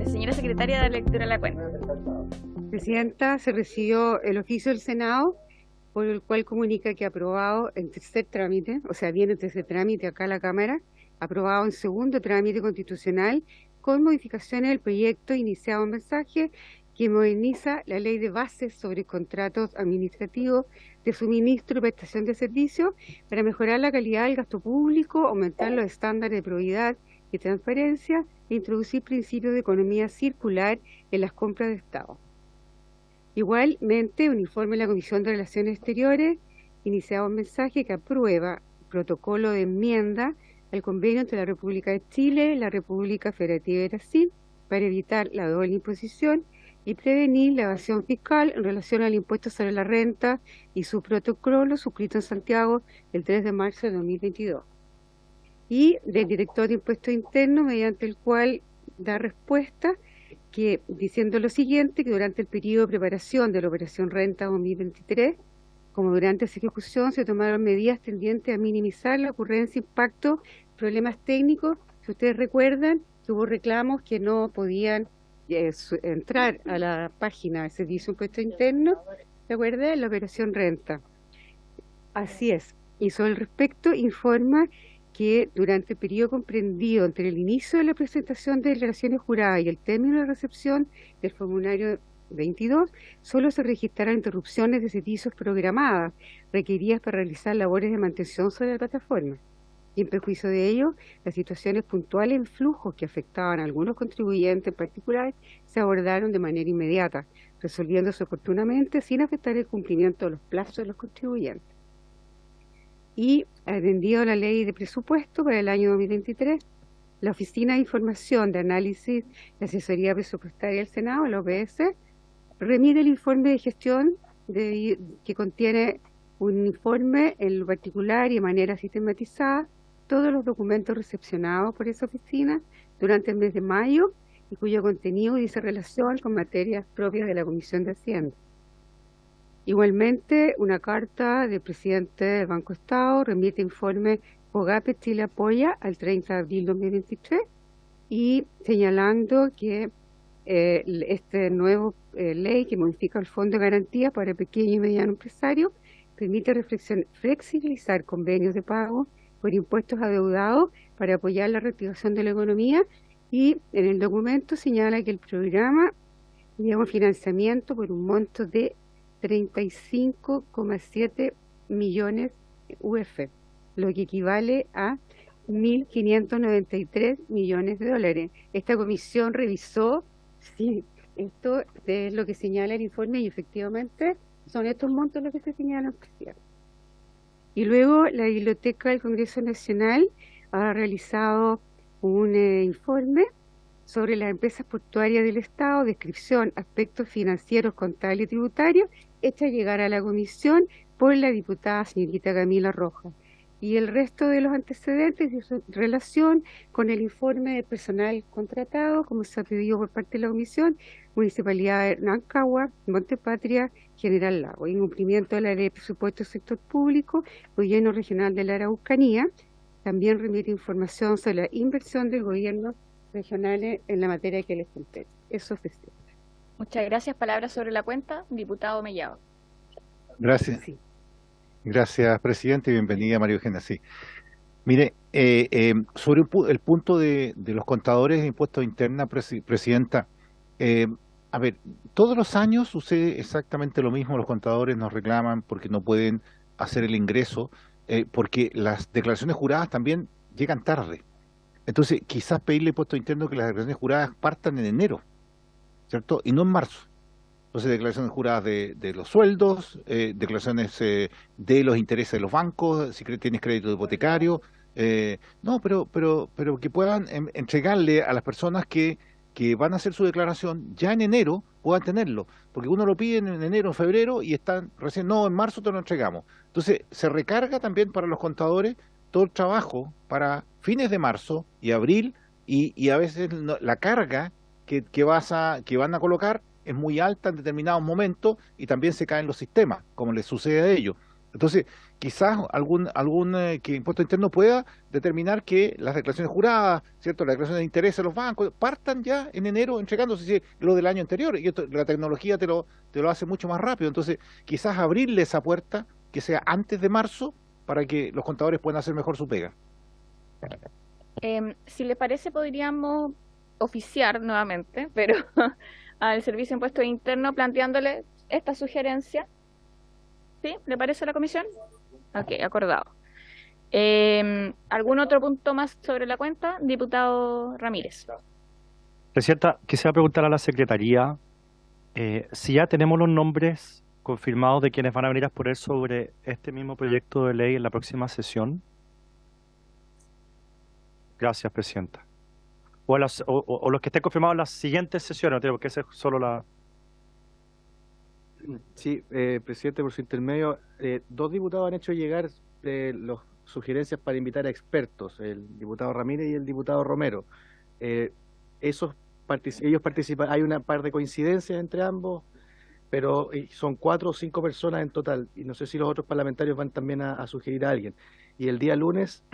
Señora secretaria, da lectura a la cuenta. Presidenta, se recibió el oficio del Senado por el cual comunica que aprobado en tercer trámite, o sea, viene en tercer trámite acá a la Cámara, aprobado en segundo trámite constitucional, con modificaciones del proyecto iniciado en mensaje que moderniza la ley de bases sobre contratos administrativos de suministro y prestación de servicios para mejorar la calidad del gasto público, aumentar los estándares de probidad y transparencia e introducir principios de economía circular en las compras de Estado. Igualmente, un informe de la Comisión de Relaciones Exteriores, iniciado un mensaje que aprueba protocolo de enmienda al convenio entre la República de Chile y la República Federativa de Brasil para evitar la doble imposición y prevenir la evasión fiscal en relación al impuesto sobre la renta y su protocolo suscrito en Santiago el 3 de marzo de 2022. Y del director de Impuestos Internos, mediante el cual da respuesta que diciendo lo siguiente, que durante el periodo de preparación de la Operación Renta 2023, como durante esa ejecución se tomaron medidas tendientes a minimizar la ocurrencia, impacto, problemas técnicos. Si ustedes recuerdan, que hubo reclamos que no podían entrar a la página de Servicio de Impuestos Internos, ¿se acuerda? La Operación Renta. Así es. Y sobre el respecto informa que durante el periodo comprendido entre el inicio de la presentación de declaraciones juradas y el término de recepción del formulario 22, solo se registraron interrupciones de servicios programadas requeridas para realizar labores de mantención sobre la plataforma. Y en perjuicio de ello, las situaciones puntuales en flujos que afectaban a algunos contribuyentes en particular se abordaron de manera inmediata, resolviéndose oportunamente sin afectar el cumplimiento de los plazos de los contribuyentes. Y atendido a la ley de presupuesto para el año 2023, la Oficina de Información de Análisis y Asesoría Presupuestaria del Senado, la OPS, remite el informe de gestión que contiene un informe en lo particular y de manera sistematizada todos los documentos recepcionados por esa oficina durante el mes de mayo y cuyo contenido dice relación con materias propias de la Comisión de Hacienda. Igualmente, una carta del presidente del Banco Estado remite informe FOGAPE Chile Apoya al 30 de abril de 2023 y señalando que este nuevo ley que modifica el Fondo de Garantía para pequeño y mediano empresario permite flexibilizar convenios de pago por impuestos adeudados para apoyar la reactivación de la economía, y en el documento señala que el programa lleva un financiamiento por un monto de 35,7 millones UF, lo que equivale a 1.593 millones de dólares. Esta comisión revisó si esto es lo que señala el informe y efectivamente son estos montos los que se señalan, presidente. Y luego la Biblioteca del Congreso Nacional ha realizado un informe sobre las empresas portuarias del Estado, descripción, aspectos financieros, contables y tributarios, hecha llegar a la comisión por la diputada señorita Camila Rojas. Y el resto de los antecedentes en relación con el informe de personal contratado, como se ha pedido por parte de la comisión, Municipalidad de Rancagua, Montepatria, General Lago, incumplimiento de la ley de presupuesto del sector público, Gobierno Regional de la Araucanía. También remite información sobre la inversión del gobierno regionales en la materia que les compete. Eso es decir. Muchas gracias. Palabras sobre la cuenta, diputado Mellado. Gracias. Sí. Gracias, presidente, y bienvenida, María Eugenia. Sí. Mire, sobre el punto de los contadores de impuestos internos, presidenta, a ver, todos los años sucede exactamente lo mismo. Los contadores nos reclaman porque no pueden hacer el ingreso, porque las declaraciones juradas también llegan tarde. Entonces, quizás pedirle impuestos internos que las declaraciones juradas partan en enero, ¿cierto? Y no en marzo. Entonces, declaraciones juradas de los sueldos, declaraciones de los intereses de los bancos, si tienes crédito hipotecario. No, pero que puedan entregarle a las personas que van a hacer su declaración ya en enero, puedan tenerlo. Porque uno lo pide en enero, en febrero, y están recién, no, en marzo te lo entregamos. Entonces, se recarga también para los contadores todo el trabajo para fines de marzo y abril, y a veces la carga que van a colocar es muy alta en determinados momentos y también se caen los sistemas, como les sucede a ellos. Entonces, quizás que impuesto interno pueda determinar que las declaraciones juradas, ¿cierto? Las declaraciones de interés de los bancos partan ya en enero entregándose lo del año anterior, y esto, la tecnología te lo hace mucho más rápido. Entonces, quizás abrirle esa puerta que sea antes de marzo para que los contadores puedan hacer mejor su pega. Si les parece, podríamos oficiar nuevamente, pero al Servicio de Impuestos Internos planteándole esta sugerencia. ¿Sí? ¿Le parece a la comisión? Ok, acordado. ¿Algún otro punto más sobre la cuenta? Diputado Ramírez. Presidenta, quisiera preguntar a la Secretaría si ya tenemos los nombres confirmados de quienes van a venir a exponer sobre este mismo proyecto de ley en la próxima sesión. Gracias, Presidenta. O los que estén confirmados en las siguientes sesiones, porque esa es solo la... Sí, presidente, por su intermedio, dos diputados han hecho llegar las sugerencias para invitar a expertos, el diputado Ramírez y el diputado Romero. Ellos participan, hay una par de coincidencias entre ambos, pero son 4 o 5 personas en total, y no sé si los otros parlamentarios van también a sugerir a alguien. Y el día lunes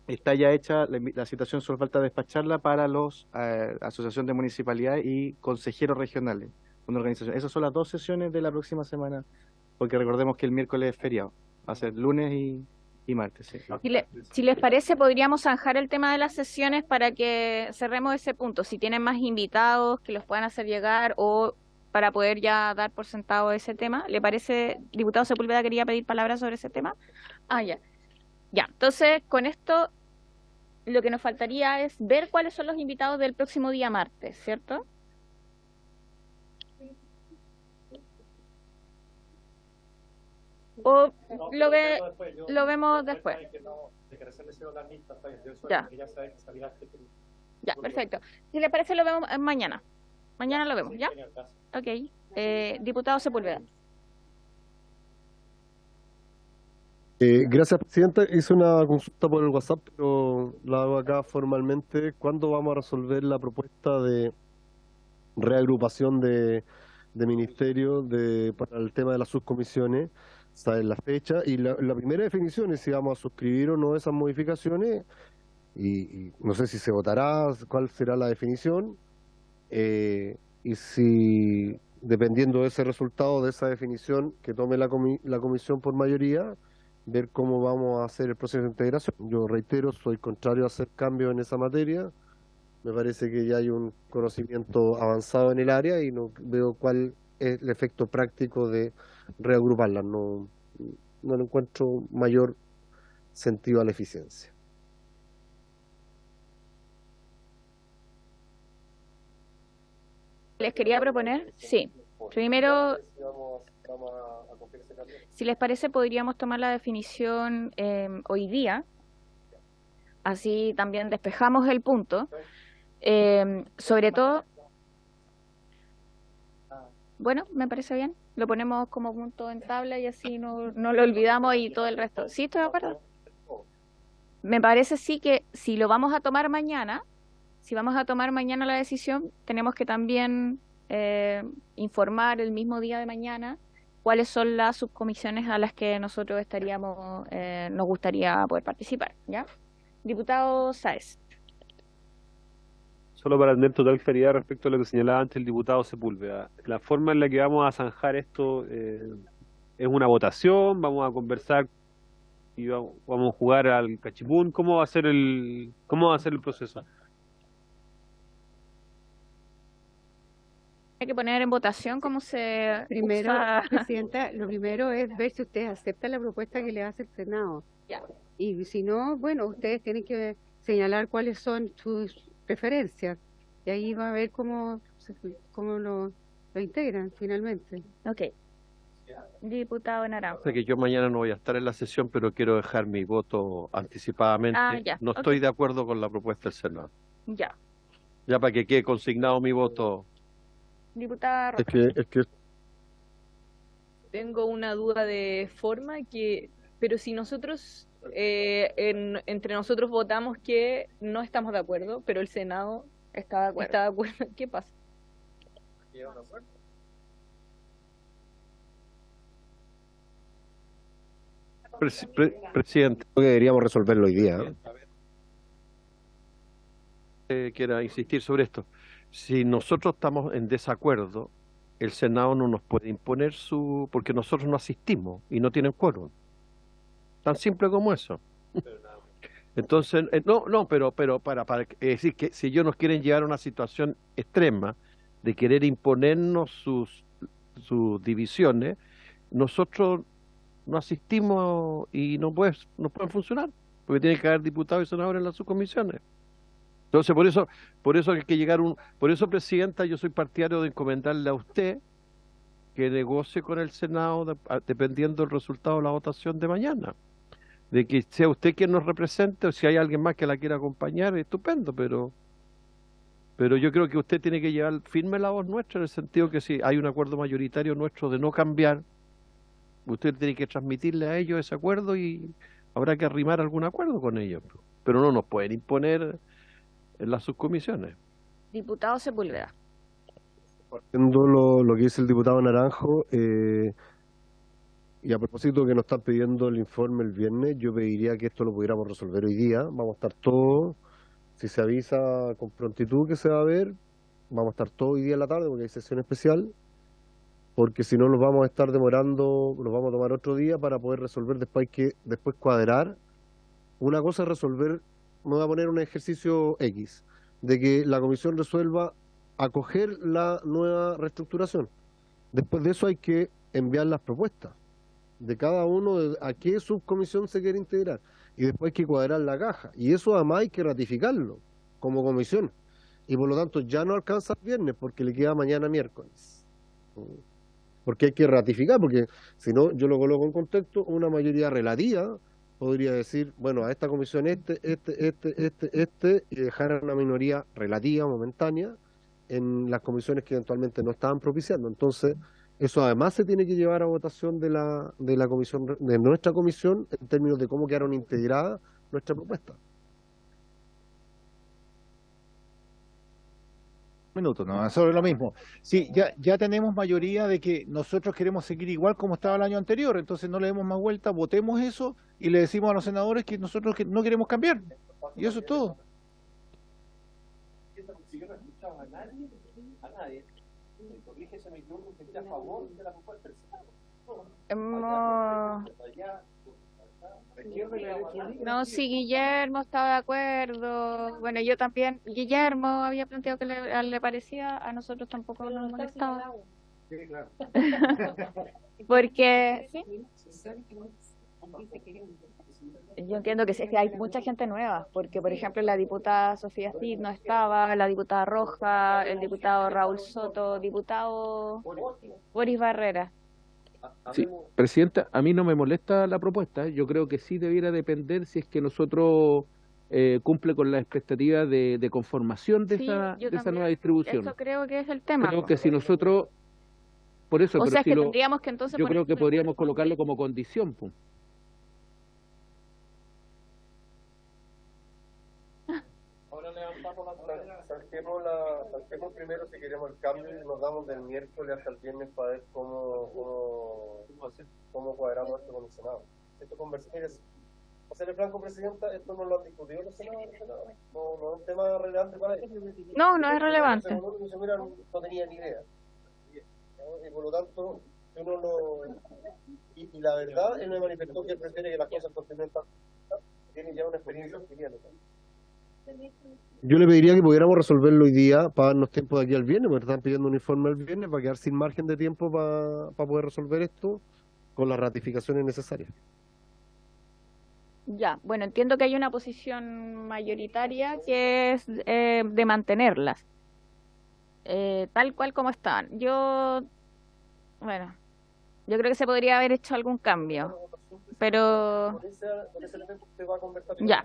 está ya hecha la citación, solo falta despacharla para los Asociación de Municipalidades y consejeros regionales. Una organización. Esas son las 2 sesiones de la próxima semana, porque recordemos que el miércoles es feriado, va a ser lunes y martes. Sí. Si les parece, podríamos zanjar el tema de las sesiones para que cerremos ese punto. Si tienen más invitados que los puedan hacer llegar o para poder ya dar por sentado ese tema. ¿Le parece? Diputado Sepúlveda quería pedir palabras sobre ese tema. Ya. Ya, entonces con esto lo que nos faltaría es ver cuáles son los invitados del próximo día martes, ¿cierto? O lo vemos después. Ya. Ya, perfecto. Si le parece, lo vemos mañana. Mañana lo vemos, ¿ya? Ok. Diputado Sepúlveda. Gracias, Presidenta. Hice una consulta por el WhatsApp, pero la hago acá formalmente. ¿Cuándo vamos a resolver la propuesta de reagrupación de ministerios para el tema de las subcomisiones? ¿Saben la fecha? Y la primera definición es si vamos a suscribir o no esas modificaciones. Y no sé si se votará, cuál será la definición. Y si, dependiendo de ese resultado, de esa definición que tome la comisión por mayoría, ver cómo vamos a hacer el proceso de integración. Yo reitero, soy contrario a hacer cambios en esa materia. Me parece que ya hay un conocimiento avanzado en el área y no veo cuál es el efecto práctico de reagruparlas. No le encuentro mayor sentido a la eficiencia. Les quería proponer, sí. Primero, si les parece, podríamos tomar la definición hoy día. Así también despejamos el punto. Sobre todo, bueno, me parece bien. Lo ponemos como punto en tabla y así no lo olvidamos y todo el resto. ¿Sí, estoy de acuerdo? Me parece sí que si lo vamos a tomar mañana, si vamos a tomar mañana la decisión, tenemos que también informar el mismo día de mañana cuáles son las subcomisiones a las que nosotros nos gustaría poder participar, ¿ya? Diputado Sáez. Solo para tener total claridad respecto a lo que señalaba antes el diputado Sepúlveda. La forma en la que vamos a zanjar esto es una votación, vamos a conversar y vamos a jugar al cachipún. ¿Cómo va a ser el proceso? Hay que poner en votación cómo se Primero, usa. Presidenta, lo primero es ver si ustedes aceptan la propuesta que le hace el Senado. Ya. Y si no, bueno, ustedes tienen que señalar cuáles son sus preferencias. Y ahí va a ver cómo lo integran finalmente. Ok. Diputado Naranjo. Sé que yo mañana no voy a estar en la sesión, pero quiero dejar mi voto anticipadamente. Ya, No ok. estoy de acuerdo con la propuesta del Senado. Ya. Ya para que quede consignado mi voto. Diputada Roca. Es que Tengo una duda de forma pero si nosotros entre nosotros votamos que no estamos de acuerdo, pero el Senado Está de acuerdo. está de acuerdo, ¿qué pasa? Presidente, Creo que deberíamos resolverlo hoy día, ¿eh? quiera insistir sobre esto. Si nosotros estamos en desacuerdo, el Senado no nos puede imponer porque nosotros no asistimos y no tienen quórum. Tan simple como eso. Entonces, pero para decir que si ellos nos quieren llevar a una situación extrema de querer imponernos sus divisiones, nosotros no asistimos y no pueden funcionar, porque tiene que haber diputados y senadores en las subcomisiones. Entonces, por eso hay que por eso, Presidenta, yo soy partidario de encomendarle a usted que negocie con el Senado dependiendo del resultado de la votación de mañana. De que sea usted quien nos represente, o si hay alguien más que la quiera acompañar, estupendo, pero yo creo que usted tiene que llevar firme la voz nuestra, en el sentido que si hay un acuerdo mayoritario nuestro de no cambiar, usted tiene que transmitirle a ellos ese acuerdo y habrá que arrimar algún acuerdo con ellos. Pero no nos pueden imponer en las subcomisiones. Diputado Sepúlveda. Viendo lo que dice el diputado Naranjo, y a propósito que nos están pidiendo el informe el viernes, yo pediría que esto lo pudiéramos resolver hoy día. Vamos a estar todos, si se avisa con prontitud que se va a ver, vamos a estar todo hoy día en la tarde porque hay sesión especial, porque si no nos vamos a estar demorando, nos vamos a tomar otro día para poder resolver, después cuadrar. Una cosa es resolver, me voy a poner un ejercicio X, de que la comisión resuelva acoger la nueva reestructuración. Después de eso hay que enviar las propuestas de cada uno, de a qué subcomisión se quiere integrar, y después hay que cuadrar la caja, y eso además hay que ratificarlo como comisión, y por lo tanto ya no alcanza el viernes porque le queda mañana miércoles, porque hay que ratificar, porque si no, yo lo coloco en contexto, una mayoría relativa podría decir, bueno, a esta comisión y dejar a una minoría relativa, momentánea, en las comisiones que eventualmente no estaban propiciando. Entonces, eso además se tiene que llevar a votación de la comisión, de nuestra comisión, en términos de cómo quedaron integradas nuestras propuestas. Minutos, ¿no? Sobre lo mismo. Sí, ya tenemos mayoría de que nosotros queremos seguir igual como estaba el año anterior, entonces no le demos más vuelta, votemos eso y le decimos a los senadores que nosotros no queremos cambiar. Y eso es todo. No, si Guillermo estaba de acuerdo. Bueno, yo también. Guillermo había planteado que le parecía, a nosotros tampoco nos molestaba. Porque, ¿sí? Yo entiendo que sí, que hay mucha gente nueva, porque por ejemplo la diputada Sofía Cid no estaba, la diputada Roja, el diputado Raúl Soto, diputado Boris Barrera. Sí, Presidenta, a mí no me molesta la propuesta, yo creo que sí debiera depender si es que nosotros cumple con las expectativas de conformación de Sí, esa yo esa también. nueva distribución. Eso creo que es el tema. Creo que si nosotros, por eso, O pero sea, si que lo, tendríamos que entonces yo creo que poner podríamos colocarlo como condición, pues. Ahora levantamos saltemos primero si queremos el cambio y nos damos del miércoles hasta el viernes para ver cómo cuadramos esto con el Senado. Esto conversaciones, a serle franco, Presidenta, esto no lo han discutido los senadores, no es un tema relevante para ellos. No, no es relevante. No tenía ni idea. Y por lo tanto, uno lo... Y la verdad, él me manifestó que él prefiere que las cosas continúen tal. Tiene ya una experiencia adquirida. Yo le pediría que pudiéramos resolverlo hoy día para darnos tiempo de aquí al viernes, porque están pidiendo un informe el viernes para quedar sin margen de tiempo para poder resolver esto con las ratificaciones necesarias. Ya, bueno, entiendo que hay una posición mayoritaria que es de mantenerlas, tal cual como están. Bueno, yo creo que se podría haber hecho algún cambio, pero Por ese elemento usted va a conversar. ya.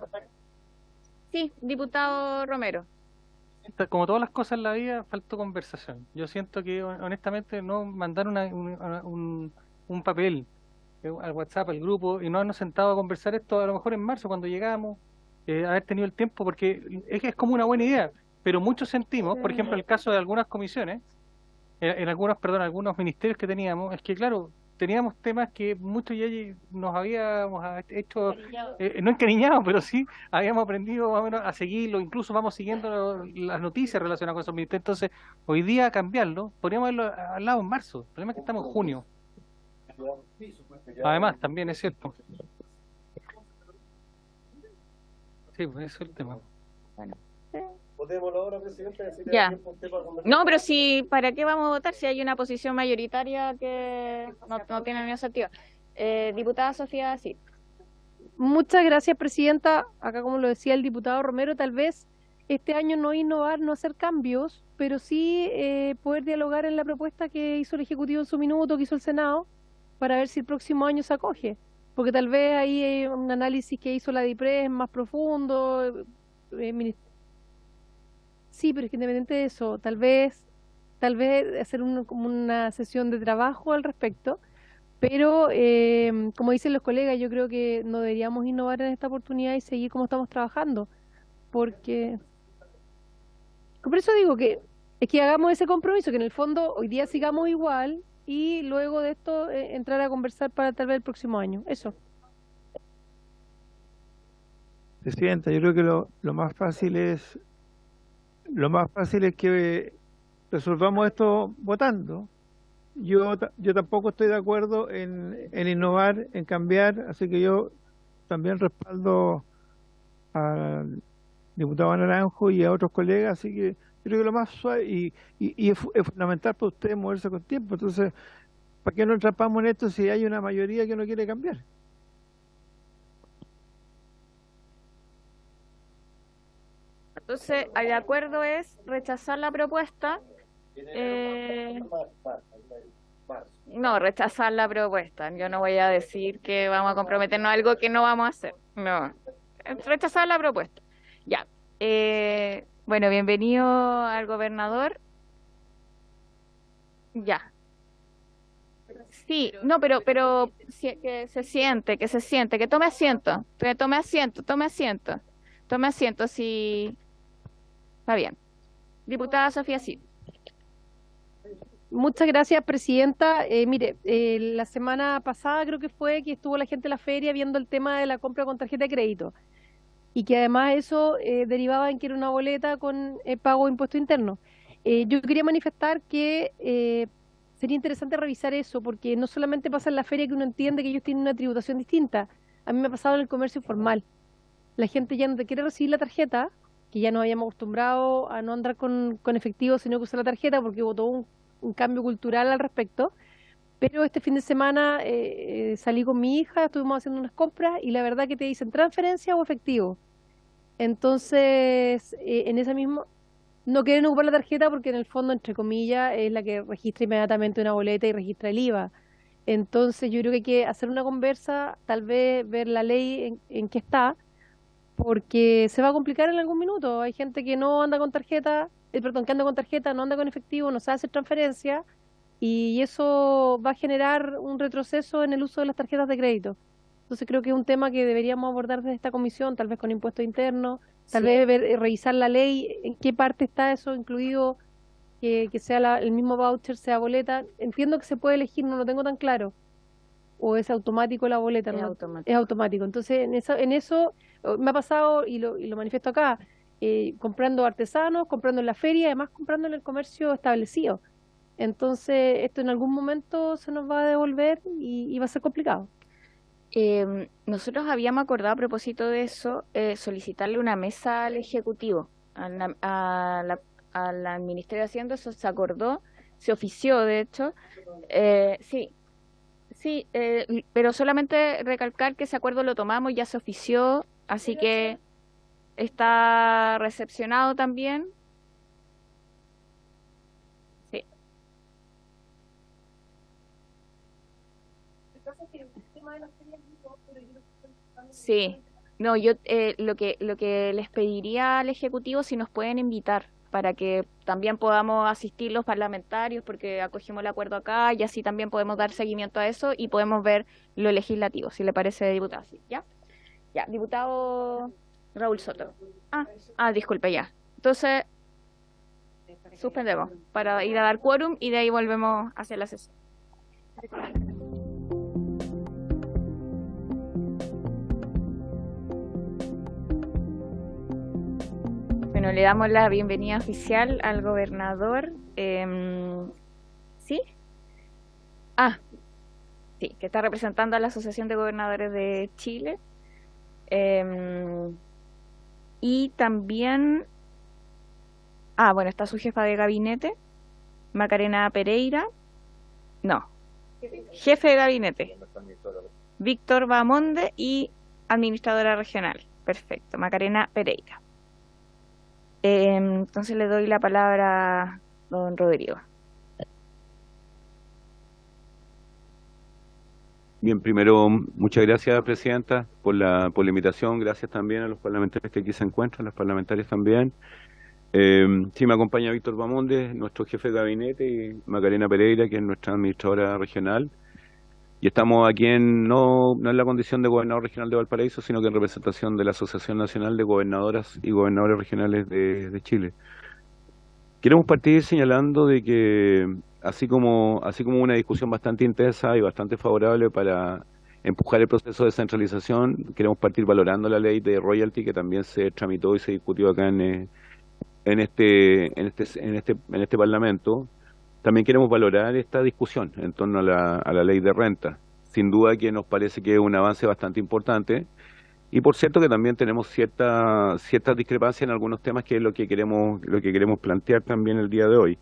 Sí, diputado Romero. Como todas las cosas en la vida, faltó conversación. Yo siento que honestamente no mandar un papel al WhatsApp, al grupo, y no habernos sentado a conversar esto a lo mejor en marzo cuando llegamos, haber tenido el tiempo, porque es como una buena idea, pero muchos sentimos, por ejemplo, el caso de algunas comisiones, algunos ministerios que teníamos, es que claro, teníamos temas que muchos ya nos habíamos hecho, no encariñados, pero sí habíamos aprendido más o menos a seguirlo, incluso vamos siguiendo las noticias relacionadas con esos ministerios. Entonces, hoy día cambiarlo, podríamos haberlo hablado en marzo, el problema es que estamos en junio. Además, también es cierto. Sí, pues eso es el tema. Bueno. Votémoslo ahora, presidente. Ya. No, pero si, ¿para qué vamos a votar si hay una posición mayoritaria que no tiene ningún sentido? Diputada Sofía, sí. Muchas gracias, presidenta. Acá, como lo decía el diputado Romero, tal vez este año no innovar, no hacer cambios, pero sí poder dialogar en la propuesta que hizo el Ejecutivo en su minuto, que hizo el Senado, para ver si el próximo año se acoge. Porque tal vez ahí un análisis que hizo la DIPRES es más profundo. Sí, pero es que independiente de eso, tal vez hacer como una sesión de trabajo al respecto. Pero, como dicen los colegas, yo creo que no deberíamos innovar en esta oportunidad y seguir como estamos trabajando. Porque, por eso digo que es que hagamos ese compromiso, que en el fondo hoy día sigamos igual y luego de esto entrar a conversar para tal vez el próximo año. Eso. Presidenta, yo creo que lo más fácil es que resolvamos esto votando. Yo tampoco estoy de acuerdo en innovar, en cambiar, así que yo también respaldo al diputado Naranjo y a otros colegas, así que yo creo que lo más suave y es fundamental para ustedes moverse con tiempo. Entonces, ¿para qué nos entrapamos en esto si hay una mayoría que no quiere cambiar? Entonces, el acuerdo es rechazar la propuesta. No, rechazar la propuesta. Yo no voy a decir que vamos a comprometernos a algo que no vamos a hacer. No, rechazar la propuesta. Ya. Bueno, bienvenido al gobernador. Ya. Sí, no, pero que se siente, que tome asiento, tome asiento, sí. Está bien. Diputada Sofía, sí. Muchas gracias, presidenta. Mire, la semana pasada creo que fue que estuvo la gente en la feria viendo el tema de la compra con tarjeta de crédito y que además eso derivaba en que era una boleta con pago de impuesto interno. Yo quería manifestar que sería interesante revisar eso porque no solamente pasa en la feria que uno entiende que ellos tienen una tributación distinta. A mí me ha pasado en el comercio informal. La gente ya no te quiere recibir la tarjeta, que ya nos habíamos acostumbrado a no andar con efectivo, sino que usar la tarjeta porque hubo todo un cambio cultural al respecto. Pero este fin de semana salí con mi hija, estuvimos haciendo unas compras y la verdad que te dicen transferencia o efectivo. Entonces, en ese mismo, no quieren ocupar la tarjeta porque en el fondo, entre comillas, es la que registra inmediatamente una boleta y registra el IVA. Entonces, yo creo que hay que hacer una conversa, tal vez ver la ley en qué está, porque se va a complicar en algún minuto. Hay gente que no anda con tarjeta, que anda con tarjeta, no anda con efectivo, no sabe hacer transferencia y eso va a generar un retroceso en el uso de las tarjetas de crédito. Entonces creo que es un tema que deberíamos abordar desde esta comisión, tal vez con impuestos internos, tal vez revisar la ley, en qué parte está eso incluido, que sea el mismo voucher, sea boleta. Entiendo que se puede elegir, no lo tengo tan claro. O es automático la boleta, Es ¿no? automático. Es automático. Entonces, en eso me ha pasado y lo manifiesto acá, comprando artesanos, comprando en la feria, además comprando en el comercio establecido. Entonces, esto en algún momento se nos va a devolver y va a ser complicado. Nosotros habíamos acordado a propósito de eso, solicitarle una mesa al Ejecutivo, al Ministerio de Hacienda, eso se acordó, se ofició de hecho, sí, pero solamente recalcar que ese acuerdo lo tomamos, ya se ofició, así que está recepcionado también. Sí. Sí, no, yo lo que les pediría al Ejecutivo si nos pueden invitar para que también podamos asistir los parlamentarios porque acogimos el acuerdo acá y así también podemos dar seguimiento a eso y podemos ver lo legislativo, si le parece, diputado. ¿Sí? ¿Ya? Ya, diputado Raúl Soto. Disculpe, ya. Entonces, suspendemos para ir a dar quórum y de ahí volvemos a hacer la sesión. Bueno, le damos la bienvenida oficial al gobernador. ¿Sí? Ah, sí, que está representando a la Asociación de Gobernadores de Chile. Y también, bueno, está su jefa de gabinete, Macarena Pereira. No, jefe de gabinete, Víctor Bamonde, y administradora regional. Perfecto, Macarena Pereira. Entonces le doy la palabra a don Rodrigo. Bien, primero, muchas gracias, Presidenta, por la invitación. Gracias también a los parlamentarios que aquí se encuentran, los parlamentarios también. Sí, me acompaña Víctor Bamonde, nuestro jefe de gabinete, y Macarena Pereira, que es nuestra administradora regional. Y estamos aquí no en la condición de gobernador regional de Valparaíso, sino que en representación de la Asociación Nacional de Gobernadoras y Gobernadores Regionales de Chile. Queremos partir señalando de que así como una discusión bastante intensa y bastante favorable para empujar el proceso de descentralización, queremos partir valorando la ley de royalty que también se tramitó y se discutió acá en este Parlamento. También queremos valorar esta discusión en torno a la ley de renta. Sin duda que nos parece que es un avance bastante importante. Y por cierto que también tenemos cierta discrepancia en algunos temas, que es lo que queremos plantear también el día de hoy.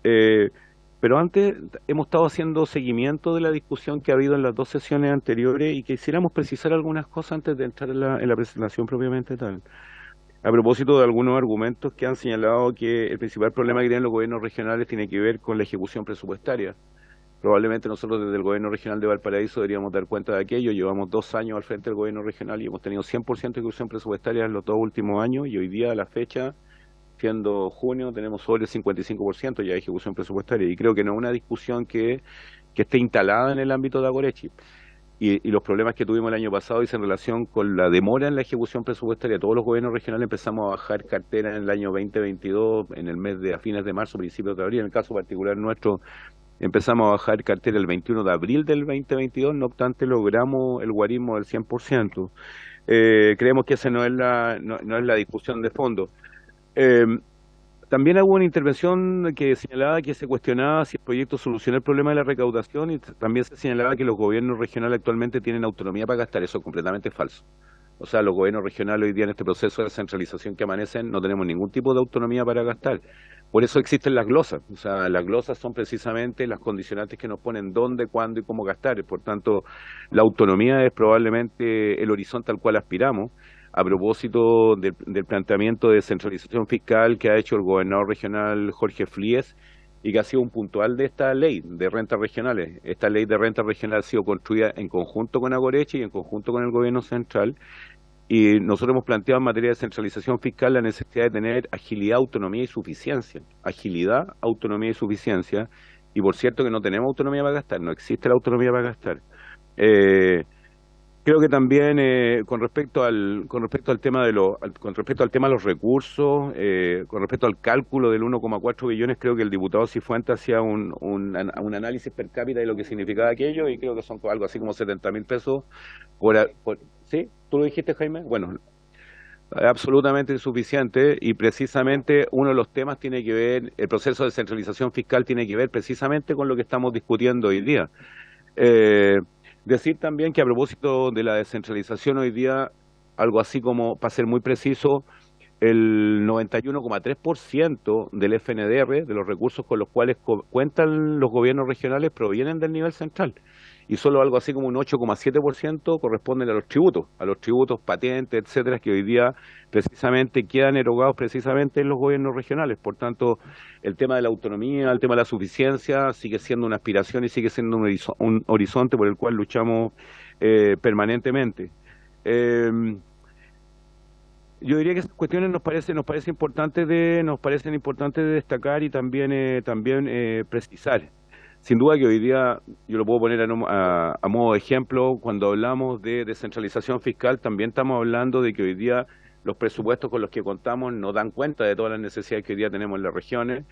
Pero antes hemos estado haciendo seguimiento de la discusión que ha habido en las dos sesiones anteriores y quisiéramos precisar algunas cosas antes de entrar en la presentación propiamente tal. A propósito de algunos argumentos que han señalado que el principal problema que tienen los gobiernos regionales tiene que ver con la ejecución presupuestaria. Probablemente nosotros desde el gobierno regional de Valparaíso deberíamos dar cuenta de aquello. Llevamos 2 años al frente del gobierno regional y hemos tenido 100% de ejecución presupuestaria en los 2 últimos años, y hoy día, a la fecha, siendo junio, tenemos sobre el 55% ya de ejecución presupuestaria, y creo que no es una discusión que esté instalada en el ámbito de Agorechi. Y los problemas que tuvimos el año pasado en relación con la demora en la ejecución presupuestaria. Todos los gobiernos regionales empezamos a bajar cartera en el año 2022, en el mes a fines de marzo, principios de abril. En el caso particular nuestro, empezamos a bajar cartera el 21 de abril del 2022, no obstante logramos el guarismo del 100%. Creemos que esa no es la discusión de fondo. También hubo una intervención que señalaba que se cuestionaba si el proyecto soluciona el problema de la recaudación, y también se señalaba que los gobiernos regionales actualmente tienen autonomía para gastar. Eso es completamente falso. O sea, los gobiernos regionales hoy día en este proceso de descentralización que amanecen no tenemos ningún tipo de autonomía para gastar. Por eso existen las glosas. O sea, las glosas son precisamente las condicionantes que nos ponen dónde, cuándo y cómo gastar. Por tanto, la autonomía es probablemente el horizonte al cual aspiramos. A propósito del planteamiento de descentralización fiscal que ha hecho el gobernador regional Jorge Flies, y que ha sido un puntual de esta ley de rentas regionales. Esta ley de rentas regionales ha sido construida en conjunto con Agorechi y en conjunto con el gobierno central, y nosotros hemos planteado en materia de descentralización fiscal la necesidad de tener agilidad, autonomía y suficiencia. Agilidad, autonomía y suficiencia, y por cierto que no tenemos autonomía para gastar, no existe la autonomía para gastar. Creo que también con respecto al tema de los recursos, con respecto al cálculo del 1,4 billones, creo que el diputado Cifuentes hacía un análisis per cápita de lo que significaba aquello, y creo que son algo así como 70.000 pesos ¿sí? ¿Tú lo dijiste, Jaime? Bueno, absolutamente insuficiente, y precisamente uno de los temas tiene que ver, el proceso de descentralización fiscal tiene que ver precisamente con lo que estamos discutiendo hoy día. Decir también que a propósito de la descentralización hoy día, algo así como, para ser muy preciso, el 91,3% del FNDR, de los recursos con los cuales cuentan los gobiernos regionales, provienen del nivel central. Y solo algo así como un 8,7% corresponden a los tributos, patentes, etcétera, que hoy día precisamente quedan erogados precisamente en los gobiernos regionales. Por tanto, el tema de la autonomía, el tema de la suficiencia sigue siendo una aspiración y sigue siendo un horizonte por el cual luchamos permanentemente. Yo diría que esas cuestiones nos parecen importantes de destacar y también precisar. Sin duda que hoy día, yo lo puedo poner a modo de ejemplo, cuando hablamos de descentralización fiscal, también estamos hablando de que hoy día los presupuestos con los que contamos no dan cuenta de todas las necesidades que hoy día tenemos en las regiones.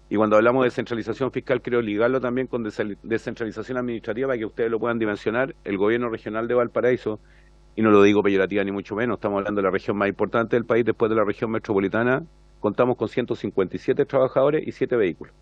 Y cuando hablamos de descentralización fiscal, creo ligarlo también con descentralización administrativa, para que ustedes lo puedan dimensionar. El gobierno regional de Valparaíso y no lo digo peyorativa ni mucho menos, estamos hablando de la región más importante del país, después de la región metropolitana, contamos con 157 trabajadores y 7 vehículos.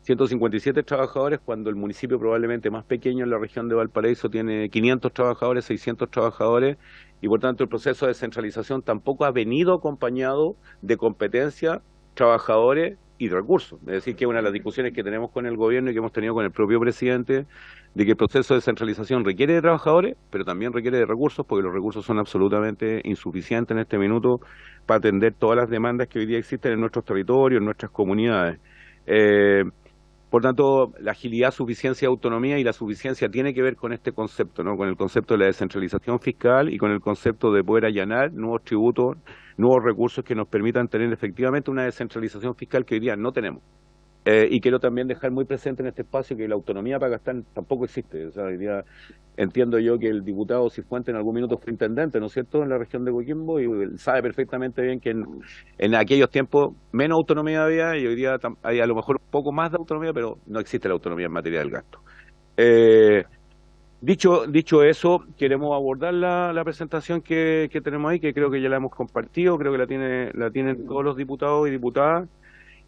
157 trabajadores cuando el municipio probablemente más pequeño en la región de Valparaíso tiene 500 trabajadores, 600 trabajadores, y por tanto el proceso de descentralización tampoco ha venido acompañado de competencia, trabajadores y recursos. Es decir, que una de las discusiones que tenemos con el gobierno y que hemos tenido con el propio presidente, de que el proceso de descentralización requiere de trabajadores, pero también requiere de recursos, porque los recursos son absolutamente insuficientes en este minuto para atender todas las demandas que hoy día existen en nuestros territorios, en nuestras comunidades. Por tanto, la agilidad, suficiencia y autonomía, y la suficiencia tiene que ver con este concepto, ¿no? Con el concepto de la descentralización fiscal y con el concepto de poder allanar nuevos tributos, nuevos recursos que nos permitan tener efectivamente una descentralización fiscal que hoy día no tenemos. Y quiero también dejar muy presente en este espacio que la autonomía para gastar tampoco existe. O sea, hoy día entiendo yo que el diputado Cifuentes en algún minuto fue intendente, ¿no es cierto?, en la región de Coquimbo, y sabe perfectamente bien que en aquellos tiempos menos autonomía había, y hoy día hay a lo mejor un poco más de autonomía, pero no existe la autonomía en materia del gasto. Dicho eso, queremos abordar la presentación que tenemos ahí, que creo que ya la hemos compartido, creo que la tienen todos los diputados y diputadas,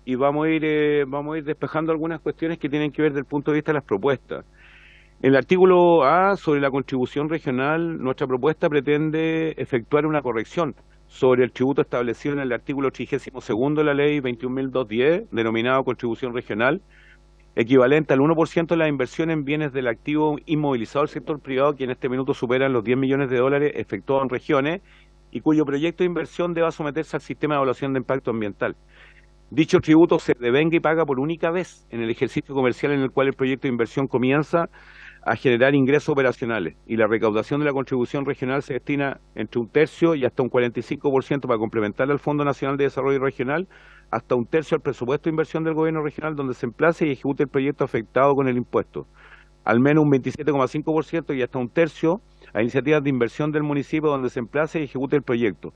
y vamos a ir despejando algunas cuestiones que tienen que ver desde el punto de vista de las propuestas. En el artículo A, sobre la contribución regional, nuestra propuesta pretende efectuar una corrección sobre el tributo establecido en el artículo 32 de la ley 21.210, denominado contribución regional, equivalente al 1% de la inversión en bienes del activo inmovilizado del sector privado, que en este minuto superan los 10 millones de dólares efectuados en regiones, y cuyo proyecto de inversión deba someterse al sistema de evaluación de impacto ambiental. Dicho tributo se devenga y paga por única vez en el ejercicio comercial en el cual el proyecto de inversión comienza a generar ingresos operacionales, y la recaudación de la contribución regional se destina entre 1/3 y hasta un 45% para complementar al Fondo Nacional de Desarrollo Regional, hasta 1/3 al presupuesto de inversión del gobierno regional donde se emplace y ejecute el proyecto afectado con el impuesto, al menos un 27,5% y hasta 1/3 a iniciativas de inversión del municipio donde se emplace y ejecute el proyecto.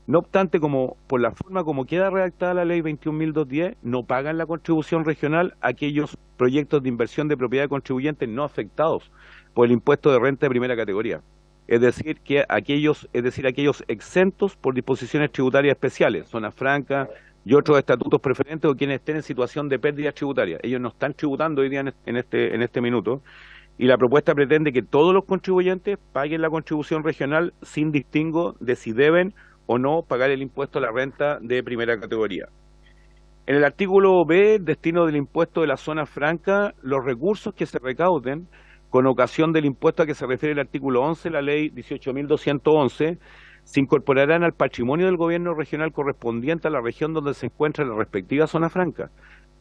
No obstante, por la forma como queda redactada la ley 21.210, no pagan la contribución regional aquellos proyectos de inversión de propiedad de contribuyentes no afectados por el impuesto de renta de primera categoría. Es decir, aquellos exentos por disposiciones tributarias especiales, zonas francas y otros estatutos preferentes, o quienes estén en situación de pérdida tributaria. Ellos no están tributando hoy día en este minuto. Y la propuesta pretende que todos los contribuyentes paguen la contribución regional sin distingo de si deben o no pagar el impuesto a la renta de primera categoría. En el artículo B, destino del impuesto de la zona franca, los recursos que se recauden con ocasión del impuesto a que se refiere el artículo 11 de la ley 18.211 se incorporarán al patrimonio del gobierno regional correspondiente a la región donde se encuentra la respectiva zona franca,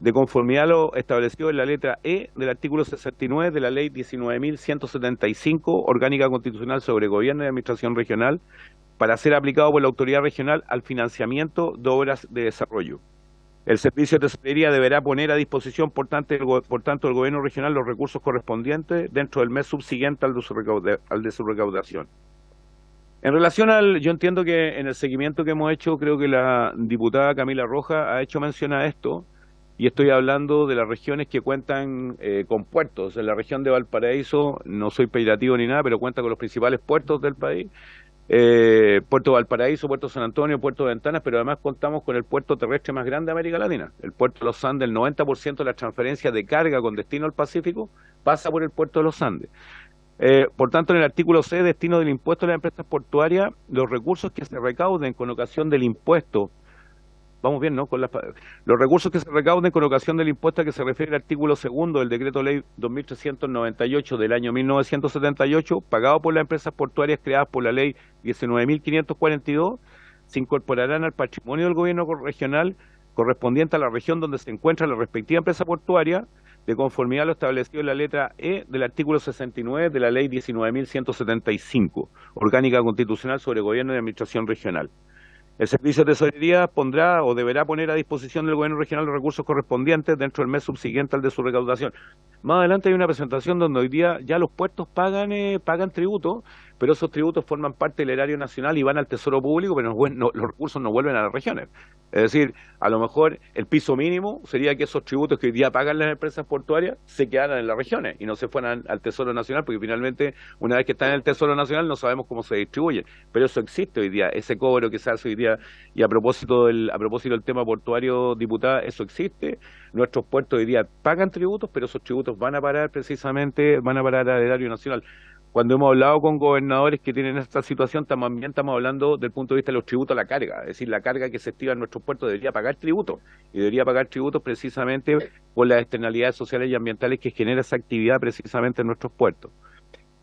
de conformidad a lo establecido en la letra E del artículo 69 de la ley 19.175, orgánica constitucional sobre gobierno y administración regional, para ser aplicado por la autoridad regional al financiamiento de obras de desarrollo. El Servicio de Tesorería deberá poner a disposición, por tanto, del gobierno regional los recursos correspondientes dentro del mes subsiguiente al de su recaudación. En relación yo entiendo que en el seguimiento que hemos hecho, creo que la diputada Camila Rojas ha hecho mención a esto, y estoy hablando de las regiones que cuentan con puertos. En la región de Valparaíso, no soy peyorativo ni nada, pero cuenta con los principales puertos del país. Puerto Valparaíso, Puerto San Antonio, Puerto Ventanas, pero además contamos con el puerto terrestre más grande de América Latina, el puerto de los Andes. El 90% de la transferencia de carga con destino al Pacífico pasa por el puerto de los Andes. Por tanto, en el artículo C, destino del impuesto a las empresas portuarias, los recursos que se recauden con ocasión del impuesto, vamos bien, ¿no? Los recursos que se recauden con ocasión del impuesto a que se refiere el artículo 2 del Decreto Ley 2398 del año 1978, pagado por las empresas portuarias creadas por la Ley 19.542, se incorporarán al patrimonio del gobierno regional correspondiente a la región donde se encuentra la respectiva empresa portuaria, de conformidad a lo establecido en la letra E del artículo 69 de la Ley 19.175, orgánica constitucional sobre gobierno y administración regional. El Servicio de Tesorería pondrá o deberá poner a disposición del gobierno regional los recursos correspondientes dentro del mes subsiguiente al de su recaudación. Más adelante hay una presentación donde hoy día ya los puertos pagan tributo, pero esos tributos forman parte del erario nacional y van al Tesoro Público, pero los recursos no vuelven a las regiones. Es decir, a lo mejor el piso mínimo sería que esos tributos que hoy día pagan las empresas portuarias se quedaran en las regiones y no se fueran al Tesoro Nacional, porque finalmente, una vez que están en el Tesoro Nacional, no sabemos cómo se distribuyen. Pero eso existe hoy día, ese cobro que se hace hoy día, y a propósito del tema portuario, diputada, eso existe. Nuestros puertos hoy día pagan tributos, pero esos tributos van a parar al erario nacional. Cuando hemos hablado con gobernadores que tienen esta situación, también estamos hablando del punto de vista de los tributos a la carga, es decir, la carga que se estima en nuestros puertos debería pagar tributos, y debería pagar tributos precisamente por las externalidades sociales y ambientales que genera esa actividad precisamente en nuestros puertos.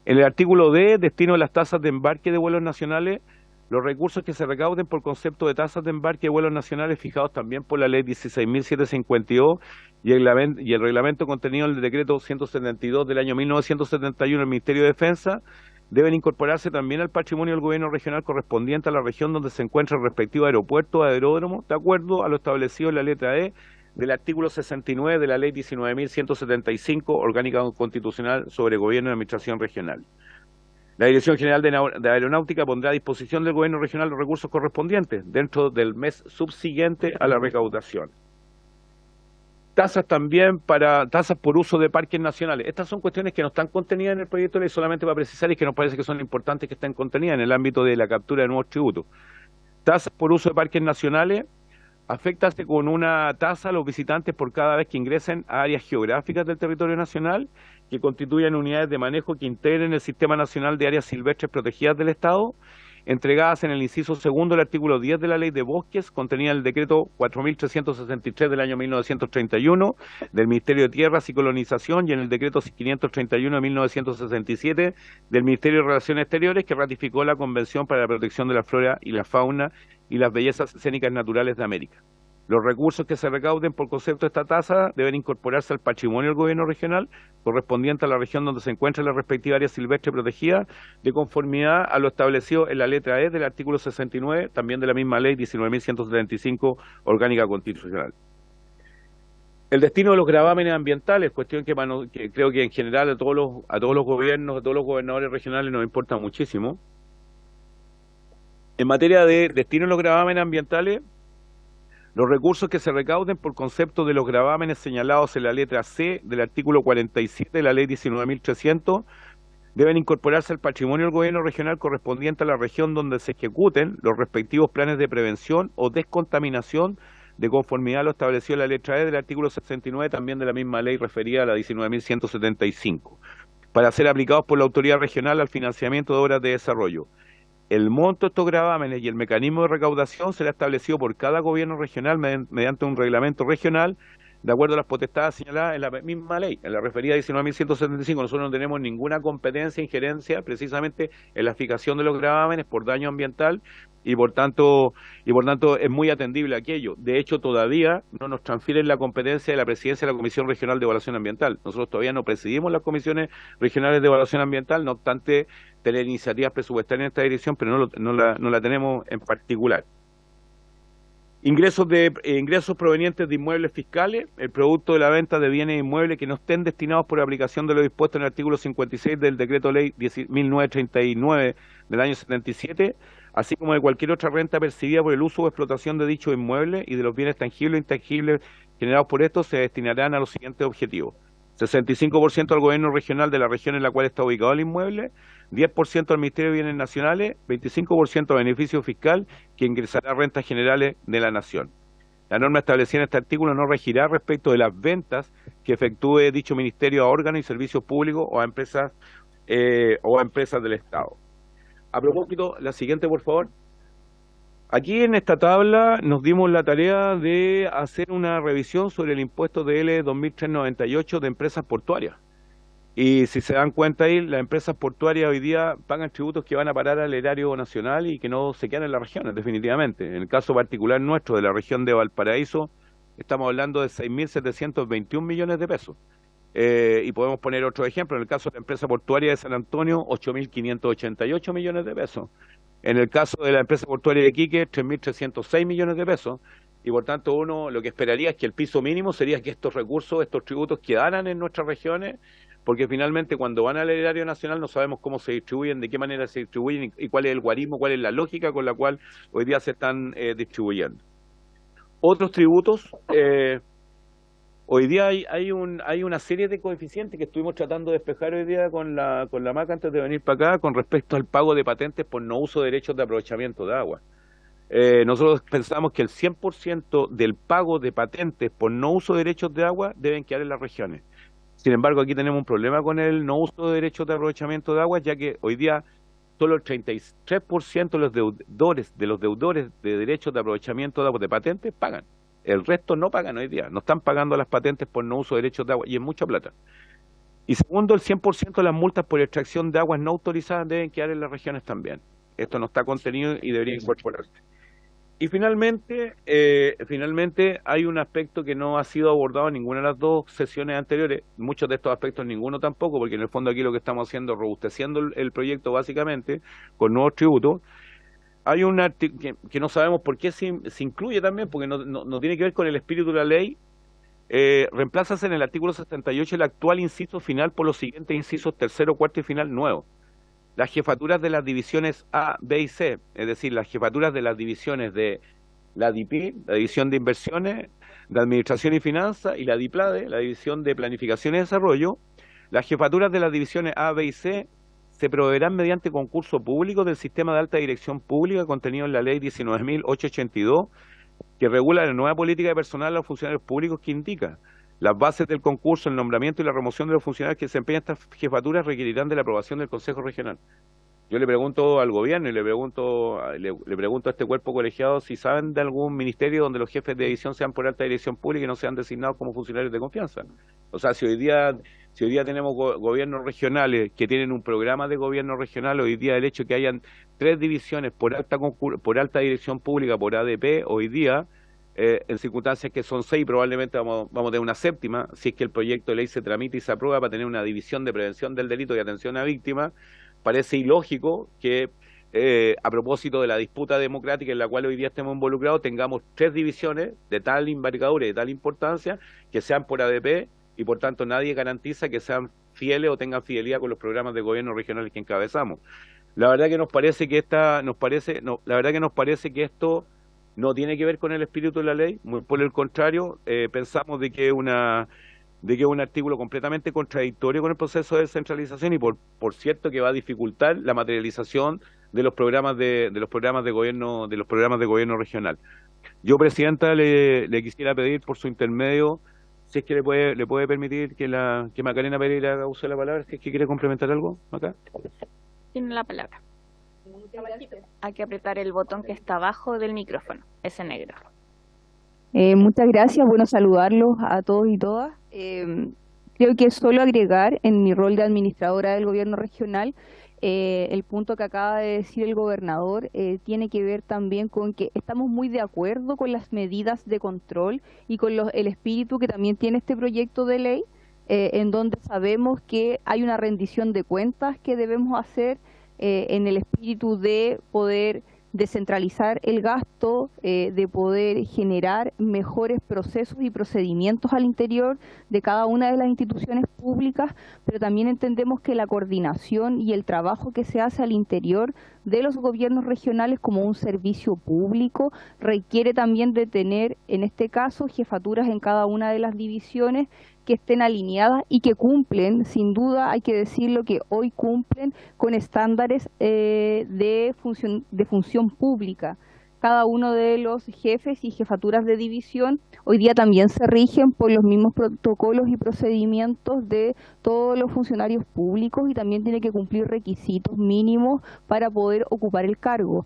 En el artículo D, destino de las tasas de embarque de vuelos nacionales, los recursos que se recauden por concepto de tasas de embarque de vuelos nacionales fijados también por la ley 16.752 y el reglamento contenido en el decreto 172 del año 1971 del Ministerio de Defensa, deben incorporarse también al patrimonio del gobierno regional correspondiente a la región donde se encuentra el respectivo aeropuerto o aeródromo, de acuerdo a lo establecido en la letra E del artículo 69 de la ley 19.175, orgánica constitucional sobre gobierno y administración regional. La Dirección General de Aeronáutica pondrá a disposición del gobierno regional los recursos correspondientes dentro del mes subsiguiente a la recaudación. Tasas por uso de parques nacionales. Estas son cuestiones que no están contenidas en el proyecto de ley, solamente para precisar y que nos parece que son importantes que estén contenidas en el ámbito de la captura de nuevos tributos. Tasas por uso de parques nacionales. Afectarse con una tasa a los visitantes por cada vez que ingresen a áreas geográficas del territorio nacional que constituyan unidades de manejo que integren el Sistema Nacional de Áreas Silvestres Protegidas del Estado, entregadas en el inciso segundo del artículo 10 de la Ley de Bosques, contenida en el decreto 4.363 del año 1931 del Ministerio de Tierras y Colonización y en el decreto 531 de 1967 del Ministerio de Relaciones Exteriores, que ratificó la Convención para la Protección de la Flora y la Fauna y las Bellezas Escénicas Naturales de América. Los recursos que se recauden por concepto de esta tasa deben incorporarse al patrimonio del gobierno regional correspondiente a la región donde se encuentra la respectiva área silvestre protegida, de conformidad a lo establecido en la letra E del artículo 69, también de la misma ley 19.175, orgánica constitucional. El destino de los gravámenes ambientales, cuestión que creo que en general a todos los gobiernos, a todos los gobernadores regionales nos importa muchísimo. En materia de destino de los gravámenes ambientales, los recursos que se recauden por concepto de los gravámenes señalados en la letra C del artículo 47 de la ley 19.300 deben incorporarse al patrimonio del gobierno regional correspondiente a la región donde se ejecuten los respectivos planes de prevención o descontaminación de conformidad a lo establecido en la letra E del artículo 69 también de la misma ley referida a la 19.175, para ser aplicados por la autoridad regional al financiamiento de obras de desarrollo. El monto de estos gravámenes y el mecanismo de recaudación será establecido por cada gobierno regional mediante un reglamento regional, de acuerdo a las potestades señaladas en la misma ley, en la referida 19.175. Nosotros no tenemos ninguna competencia, injerencia, precisamente en la fijación de los gravámenes por daño ambiental, y por tanto es muy atendible aquello. De hecho, todavía no nos transfieren la competencia de la presidencia de la Comisión Regional de Evaluación Ambiental. Nosotros todavía no presidimos las comisiones regionales de evaluación ambiental, no obstante tener iniciativas presupuestarias en esta dirección, pero no la tenemos en particular. Ingresos provenientes de inmuebles fiscales, el producto de la venta de bienes inmuebles que no estén destinados por aplicación de lo dispuesto en el artículo 56 del decreto ley 1939 del año 77, así como de cualquier otra renta percibida por el uso o explotación de dicho inmueble y de los bienes tangibles e intangibles generados por estos, se destinarán a los siguientes objetivos: 65% al gobierno regional de la región en la cual está ubicado el inmueble, 10% al Ministerio de Bienes Nacionales, 25% a beneficio fiscal que ingresará a rentas generales de la Nación. La norma establecida en este artículo no regirá respecto de las ventas que efectúe dicho ministerio a órganos y servicios públicos o a empresas del Estado. A propósito, la siguiente, por favor. Aquí en esta tabla nos dimos la tarea de hacer una revisión sobre el impuesto de L 2398 de empresas portuarias. Y si se dan cuenta ahí, las empresas portuarias hoy día pagan tributos que van a parar al erario nacional y que no se quedan en las regiones, definitivamente. En el caso particular nuestro, de la región de Valparaíso, estamos hablando de 6.721 millones de pesos. Y podemos poner otro ejemplo. En el caso de la empresa portuaria de San Antonio, 8.588 millones de pesos. En el caso de la empresa portuaria de Iquique, 3.306 millones de pesos. Y por tanto uno lo que esperaría es que el piso mínimo sería que estos recursos, estos tributos quedaran en nuestras regiones, porque finalmente cuando van al erario nacional no sabemos cómo se distribuyen, de qué manera se distribuyen y cuál es el guarismo, cuál es la lógica con la cual hoy día se están distribuyendo. Otros tributos, hoy día hay una serie de coeficientes que estuvimos tratando de despejar hoy día con la MAC antes de venir para acá con respecto al pago de patentes por no uso de derechos de aprovechamiento de agua. Nosotros pensamos que el 100% del pago de patentes por no uso de derechos de agua deben quedar en las regiones. Sin embargo, aquí tenemos un problema con el no uso de derechos de aprovechamiento de agua, ya que hoy día solo el 33% de los deudores de derechos de aprovechamiento de agua de patentes pagan. El resto no pagan hoy día, no están pagando las patentes por no uso de derechos de agua, y es mucha plata. Y segundo, el 100% de las multas por extracción de aguas no autorizadas deben quedar en las regiones también. Esto no está contenido y debería incorporarse. Y finalmente hay un aspecto que no ha sido abordado en ninguna de las dos sesiones anteriores, muchos de estos aspectos ninguno tampoco, porque en el fondo aquí lo que estamos haciendo es robusteciendo el proyecto básicamente con nuevos tributos. Hay un artículo que no sabemos por qué se incluye también, porque no tiene que ver con el espíritu de la ley. Reemplázase en el artículo 78 el actual inciso final por los siguientes incisos tercero, cuarto y final nuevos. Las jefaturas de las divisiones A, B y C, es decir, las jefaturas de las divisiones de la DIPI, la División de Inversiones, de Administración y Finanzas, y la DIPLADE, la División de Planificación y Desarrollo. Las jefaturas de las divisiones A, B y C se proveerán mediante concurso público del sistema de alta dirección pública contenido en la Ley 19.882, que regula la nueva política de personal a los funcionarios públicos, que indica: las bases del concurso, el nombramiento y la remoción de los funcionarios que desempeñan estas jefaturas requerirán de la aprobación del Consejo Regional. Yo le pregunto al gobierno y le pregunto a este cuerpo colegiado si saben de algún ministerio donde los jefes de división sean por alta dirección pública y no sean designados como funcionarios de confianza. O sea, si hoy día tenemos gobiernos regionales que tienen un programa de gobierno regional, hoy día el hecho de que hayan 3 divisiones por alta dirección pública, por ADP, hoy día, en circunstancias que son 6, probablemente vamos a tener una 7ª, si es que el proyecto de ley se tramita y se aprueba para tener una división de prevención del delito y atención a víctimas. Parece ilógico que a propósito de la disputa democrática en la cual hoy día estemos involucrados, tengamos 3 divisiones de tal envergadura y de tal importancia que sean por ADP, y por tanto nadie garantiza que sean fieles o tengan fidelidad con los programas de gobierno regionales que encabezamos. La verdad que nos parece que esto no tiene que ver con el espíritu de la ley, muy por el contrario, pensamos de que es un artículo completamente contradictorio con el proceso de descentralización y por cierto que va a dificultar la materialización de los programas de gobierno regional. Yo, Presidenta, le quisiera pedir por su intermedio, si es que le puede permitir que Macarena Pereira use la palabra, si es que quiere complementar algo, Maca. Tiene la palabra. Hay que apretar el botón que está abajo del micrófono, ese negro. Muchas gracias, bueno saludarlos a todos y todas. Creo que solo agregar en mi rol de administradora del gobierno regional, el punto que acaba de decir el gobernador tiene que ver también con que estamos muy de acuerdo con las medidas de control y con el espíritu que también tiene este proyecto de ley, en donde sabemos que hay una rendición de cuentas que debemos hacer en el espíritu de poder descentralizar el gasto, de poder generar mejores procesos y procedimientos al interior de cada una de las instituciones públicas, pero también entendemos que la coordinación y el trabajo que se hace al interior de los gobiernos regionales como un servicio público requiere también de tener, en este caso, jefaturas en cada una de las divisiones que estén alineadas y que cumplen, sin duda hay que decirlo, que hoy cumplen con estándares de función pública. Cada uno de los jefes y jefaturas de división hoy día también se rigen por los mismos protocolos y procedimientos de todos los funcionarios públicos y también tiene que cumplir requisitos mínimos para poder ocupar el cargo.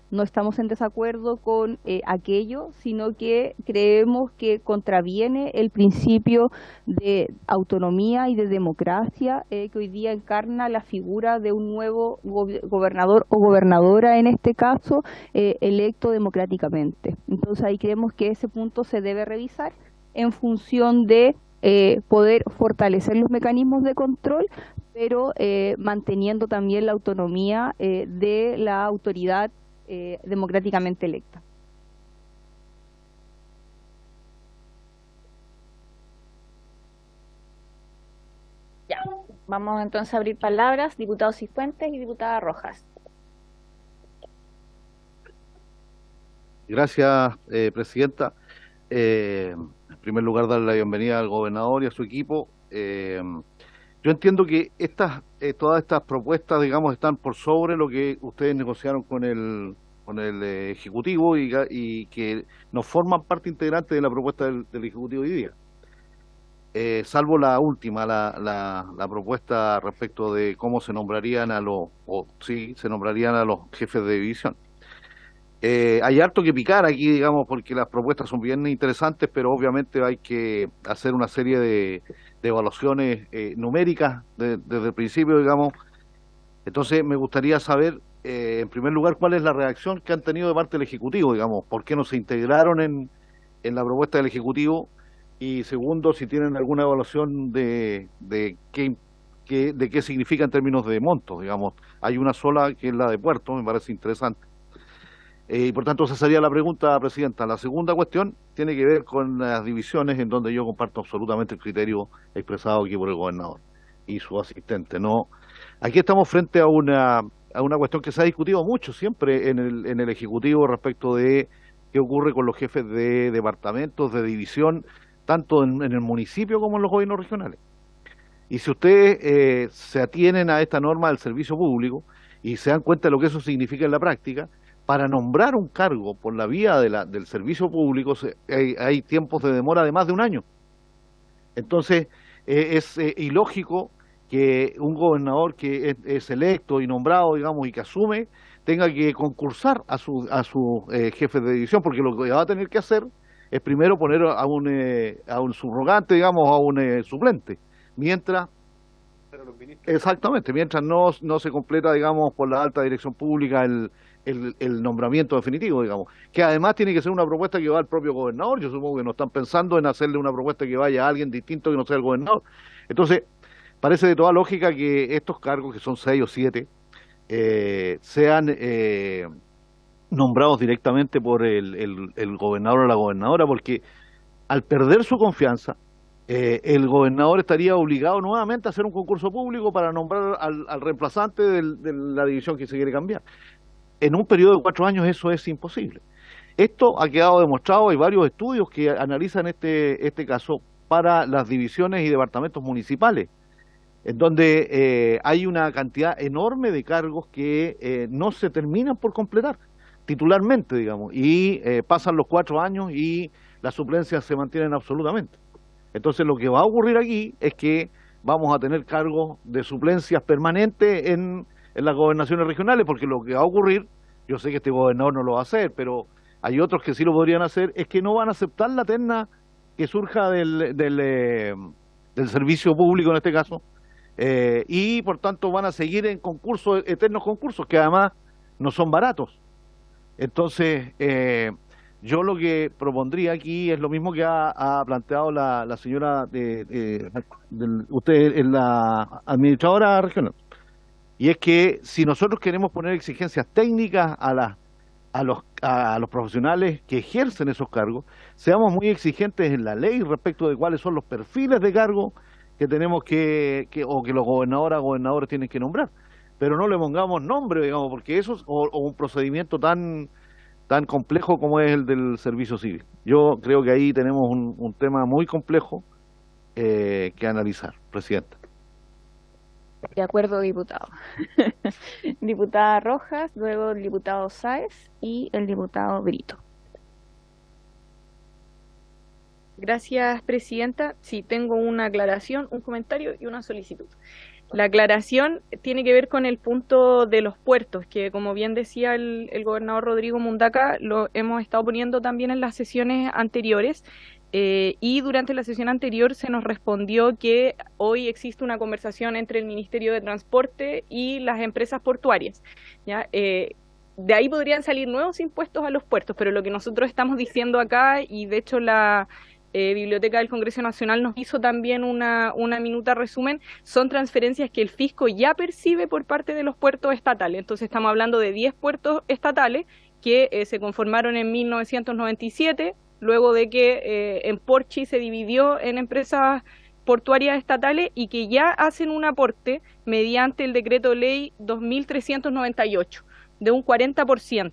No estamos en desacuerdo con aquello, sino que creemos que contraviene el principio de autonomía y de democracia que hoy día encarna la figura de un nuevo gobernador o gobernadora, en este caso, electo democráticamente. Entonces ahí creemos que ese punto se debe revisar en función de poder fortalecer los mecanismos de control, pero manteniendo también la autonomía de la autoridad democráticamente electa. Ya, Vamos entonces a abrir palabras, diputado Cifuentes y diputada Rojas. Gracias, Presidenta. En primer lugar, darle la bienvenida al gobernador y a su equipo. Yo entiendo que todas estas propuestas, digamos, están por sobre lo que ustedes negociaron con el Ejecutivo y que no forman parte integrante de la propuesta del Ejecutivo hoy día. Salvo la última, la propuesta respecto de cómo se nombrarían se nombrarían a los jefes de división. Hay harto que picar aquí, digamos, porque las propuestas son bien interesantes, pero obviamente hay que hacer una serie de evaluaciones numéricas desde el principio, digamos. Entonces me gustaría saber, en primer lugar, cuál es la reacción que han tenido de parte del Ejecutivo, digamos, por qué no se integraron en la propuesta del Ejecutivo, y segundo, si tienen alguna evaluación de qué significa en términos de montos, digamos. Hay una sola que es la de Puerto, me parece interesante. Y por tanto, esa sería la pregunta, Presidenta. La segunda cuestión tiene que ver con las divisiones, en donde yo comparto absolutamente el criterio expresado aquí por el gobernador y su asistente. No, aquí estamos frente a una cuestión que se ha discutido mucho siempre en el Ejecutivo respecto de qué ocurre con los jefes de departamentos, de división, tanto en el municipio como en los gobiernos regionales. Y si ustedes se atienen a esta norma del servicio público y se dan cuenta de lo que eso significa en la práctica, para nombrar un cargo por la vía del servicio público hay tiempos de demora de más de un año. Entonces, es ilógico que un gobernador que es electo y nombrado, digamos, y que asume, tenga que concursar a su jefe de división, porque lo que va a tener que hacer es primero poner a un subrogante, digamos, a un suplente, mientras no se completa, digamos, por la alta dirección pública el nombramiento definitivo, digamos, que además tiene que ser una propuesta que va al propio gobernador. Yo supongo que no están pensando en hacerle una propuesta que vaya a alguien distinto que no sea el gobernador. Entonces, parece de toda lógica que estos cargos, que son 6 o 7, sean nombrados directamente por el gobernador o la gobernadora, porque al perder su confianza, el gobernador estaría obligado nuevamente a hacer un concurso público para nombrar al reemplazante de la división que se quiere cambiar. En un periodo de 4 años eso es imposible. Esto ha quedado demostrado, hay varios estudios que analizan este caso para las divisiones y departamentos municipales, en donde hay una cantidad enorme de cargos que no se terminan por completar titularmente, digamos, y pasan los 4 años y las suplencias se mantienen absolutamente. Entonces lo que va a ocurrir aquí es que vamos a tener cargos de suplencias permanentes en las gobernaciones regionales, porque lo que va a ocurrir, yo sé que este gobernador no lo va a hacer, pero hay otros que sí lo podrían hacer, es que no van a aceptar la terna que surja del servicio público en este caso, y por tanto van a seguir en concursos, eternos concursos, que además no son baratos. Entonces, yo lo que propondría aquí es lo mismo que ha planteado la señora, usted, la administradora regional. Y es que si nosotros queremos poner exigencias técnicas a los profesionales que ejercen esos cargos, seamos muy exigentes en la ley respecto de cuáles son los perfiles de cargo que tenemos que los gobernadores tienen que nombrar. Pero no le pongamos nombre, digamos, porque eso es un procedimiento tan complejo como es el del servicio civil. Yo creo que ahí tenemos un tema muy complejo que analizar, Presidenta. De acuerdo, diputado. Diputada Rojas, luego el diputado Sáez y el diputado Brito. Gracias, Presidenta. Sí, tengo una aclaración, un comentario y una solicitud. La aclaración tiene que ver con el punto de los puertos, que como bien decía el gobernador Rodrigo Mundaca, lo hemos estado poniendo también en las sesiones anteriores. Y durante la sesión anterior se nos respondió que hoy existe una conversación entre el Ministerio de Transporte y las empresas portuarias, ¿ya? De ahí podrían salir nuevos impuestos a los puertos, pero lo que nosotros estamos diciendo acá, y de hecho la Biblioteca del Congreso Nacional nos hizo también una minuta resumen, son transferencias que el fisco ya percibe por parte de los puertos estatales. Entonces estamos hablando de 10 puertos estatales que se conformaron en 1997, luego de que en Porchi se dividió en empresas portuarias estatales y que ya hacen un aporte mediante el decreto ley 2398 de un 40%.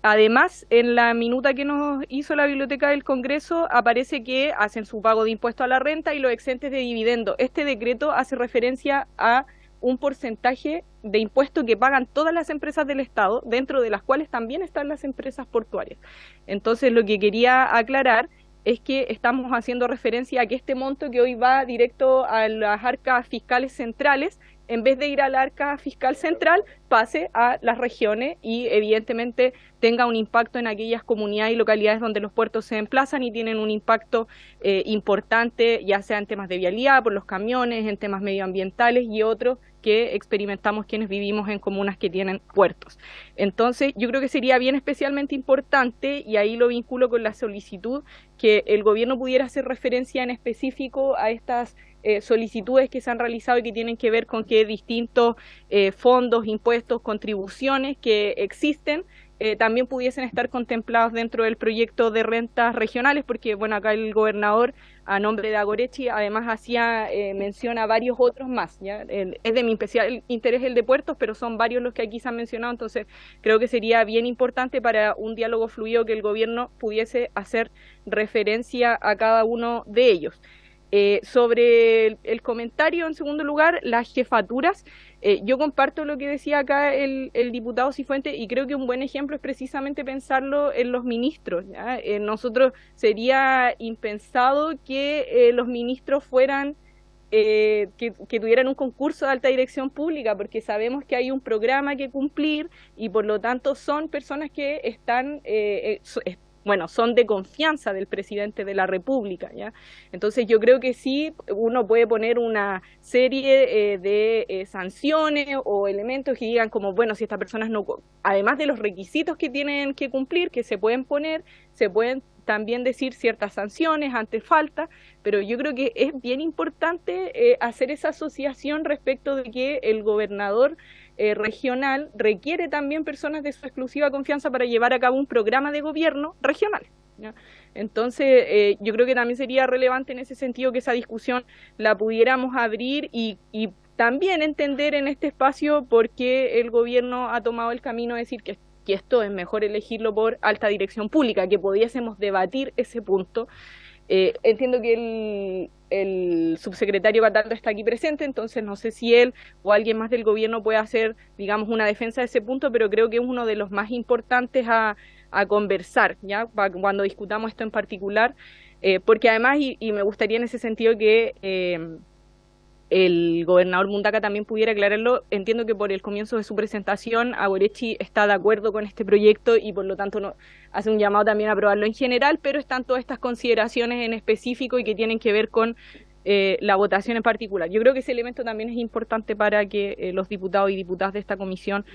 Además, en la minuta que nos hizo la Biblioteca del Congreso aparece que hacen su pago de impuesto a la renta y los excedentes de dividendo. Este decreto hace referencia a un porcentaje de impuesto que pagan todas las empresas del Estado, dentro de las cuales también están las empresas portuarias. Entonces, lo que quería aclarar es que estamos haciendo referencia a que este monto que hoy va directo a las arcas fiscales centrales, en vez de ir al arca fiscal central, pase a las regiones y evidentemente tenga un impacto en aquellas comunidades y localidades donde los puertos se emplazan y tienen un impacto importante, ya sea en temas de vialidad, por los camiones, en temas medioambientales y otros que experimentamos quienes vivimos en comunas que tienen puertos. Entonces, yo creo que sería bien especialmente importante, y ahí lo vinculo con la solicitud, que el gobierno pudiera hacer referencia en específico a estas solicitudes que se han realizado y que tienen que ver con que distintos fondos, impuestos, contribuciones que existen también pudiesen estar contemplados dentro del proyecto de rentas regionales, porque bueno, acá el gobernador, a nombre de Agoretti, además hacía mención a varios otros más, ¿ya? Es de mi especial interés el de puertos, pero son varios los que aquí se han mencionado, entonces creo que sería bien importante para un diálogo fluido que el gobierno pudiese hacer referencia a cada uno de ellos. Sobre el comentario, en segundo lugar, las jefaturas, yo comparto lo que decía acá el diputado Cifuentes y creo que un buen ejemplo es precisamente pensarlo en los ministros, ¿ya? Nosotros sería impensado que los ministros fueran, que tuvieran un concurso de alta dirección pública, porque sabemos que hay un programa que cumplir y por lo tanto son personas que están bueno, son de confianza del presidente de la República, ¿ya? Entonces yo creo que sí, uno puede poner una serie de sanciones o elementos que digan como, bueno, si estas personas no, además de los requisitos que tienen que cumplir, que se pueden poner, se pueden también decir ciertas sanciones ante falta, pero yo creo que es bien importante hacer esa asociación respecto de que el gobernador regional requiere también personas de su exclusiva confianza para llevar a cabo un programa de gobierno regional, ¿ya? Entonces yo creo que también sería relevante en ese sentido que esa discusión la pudiéramos abrir y también entender en este espacio por qué el gobierno ha tomado el camino de decir que esto es mejor elegirlo por alta dirección pública, que pudiésemos debatir ese punto. Entiendo que el subsecretario Cataldo está aquí presente, entonces no sé si él o alguien más del gobierno puede hacer, digamos, una defensa de ese punto, pero creo que es uno de los más importantes a conversar, ¿ya? Cuando discutamos esto en particular, porque además, y me gustaría en ese sentido que el gobernador Mundaca también pudiera aclararlo. Entiendo que por el comienzo de su presentación Agoretti está de acuerdo con este proyecto y por lo tanto no, hace un llamado también a aprobarlo en general, pero están todas estas consideraciones en específico y que tienen que ver con la votación en particular. Yo creo que ese elemento también es importante para que los diputados y diputadas de esta comisión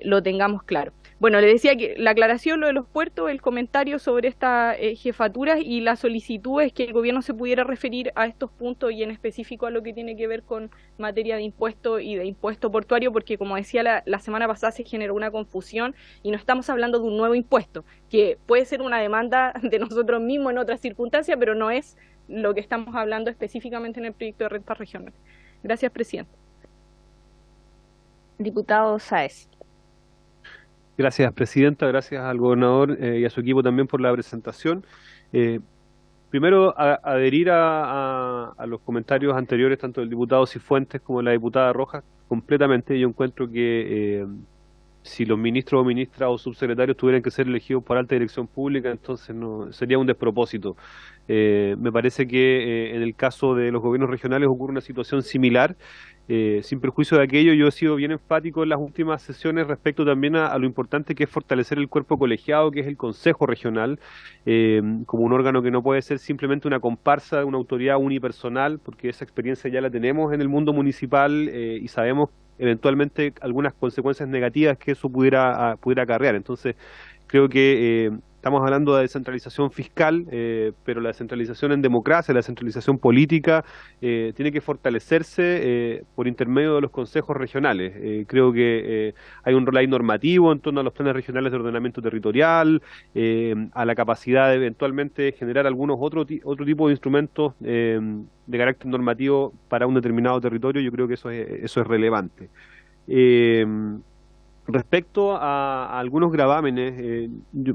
lo tengamos claro. Bueno, le decía que la aclaración, lo de los puertos, el comentario sobre estas jefaturas y la solicitud es que el gobierno se pudiera referir a estos puntos y en específico a lo que tiene que ver con materia de impuesto y de impuesto portuario, porque como decía la semana pasada se generó una confusión y no estamos hablando de un nuevo impuesto, que puede ser una demanda de nosotros mismos en otras circunstancias, pero no es lo que estamos hablando específicamente en el proyecto de rentas regionales. Gracias, presidente. Diputado Sáez. Gracias, presidenta. Gracias al gobernador y a su equipo también por la presentación. Primero, adherir a los comentarios anteriores, tanto del diputado Cifuentes como de la diputada Rojas, completamente. Yo encuentro que si los ministros o ministras o subsecretarios tuvieran que ser elegidos por alta dirección pública, entonces no sería un despropósito. Me parece que en el caso de los gobiernos regionales ocurre una situación similar. Sin perjuicio de aquello, yo he sido bien enfático en las últimas sesiones respecto también a lo importante que es fortalecer el cuerpo colegiado, que es el Consejo Regional, como un órgano que no puede ser simplemente una comparsa de una autoridad unipersonal, porque esa experiencia ya la tenemos en el mundo municipal y sabemos eventualmente algunas consecuencias negativas que eso pudiera acarrear. Entonces, creo que estamos hablando de descentralización fiscal, pero la descentralización en democracia, la descentralización política, tiene que fortalecerse por intermedio de los consejos regionales. Creo que hay un rol ahí normativo en torno a los planes regionales de ordenamiento territorial, a la capacidad de eventualmente generar algunos otro tipo de instrumentos de carácter normativo para un determinado territorio. Yo creo que eso es relevante. Respecto a algunos gravámenes,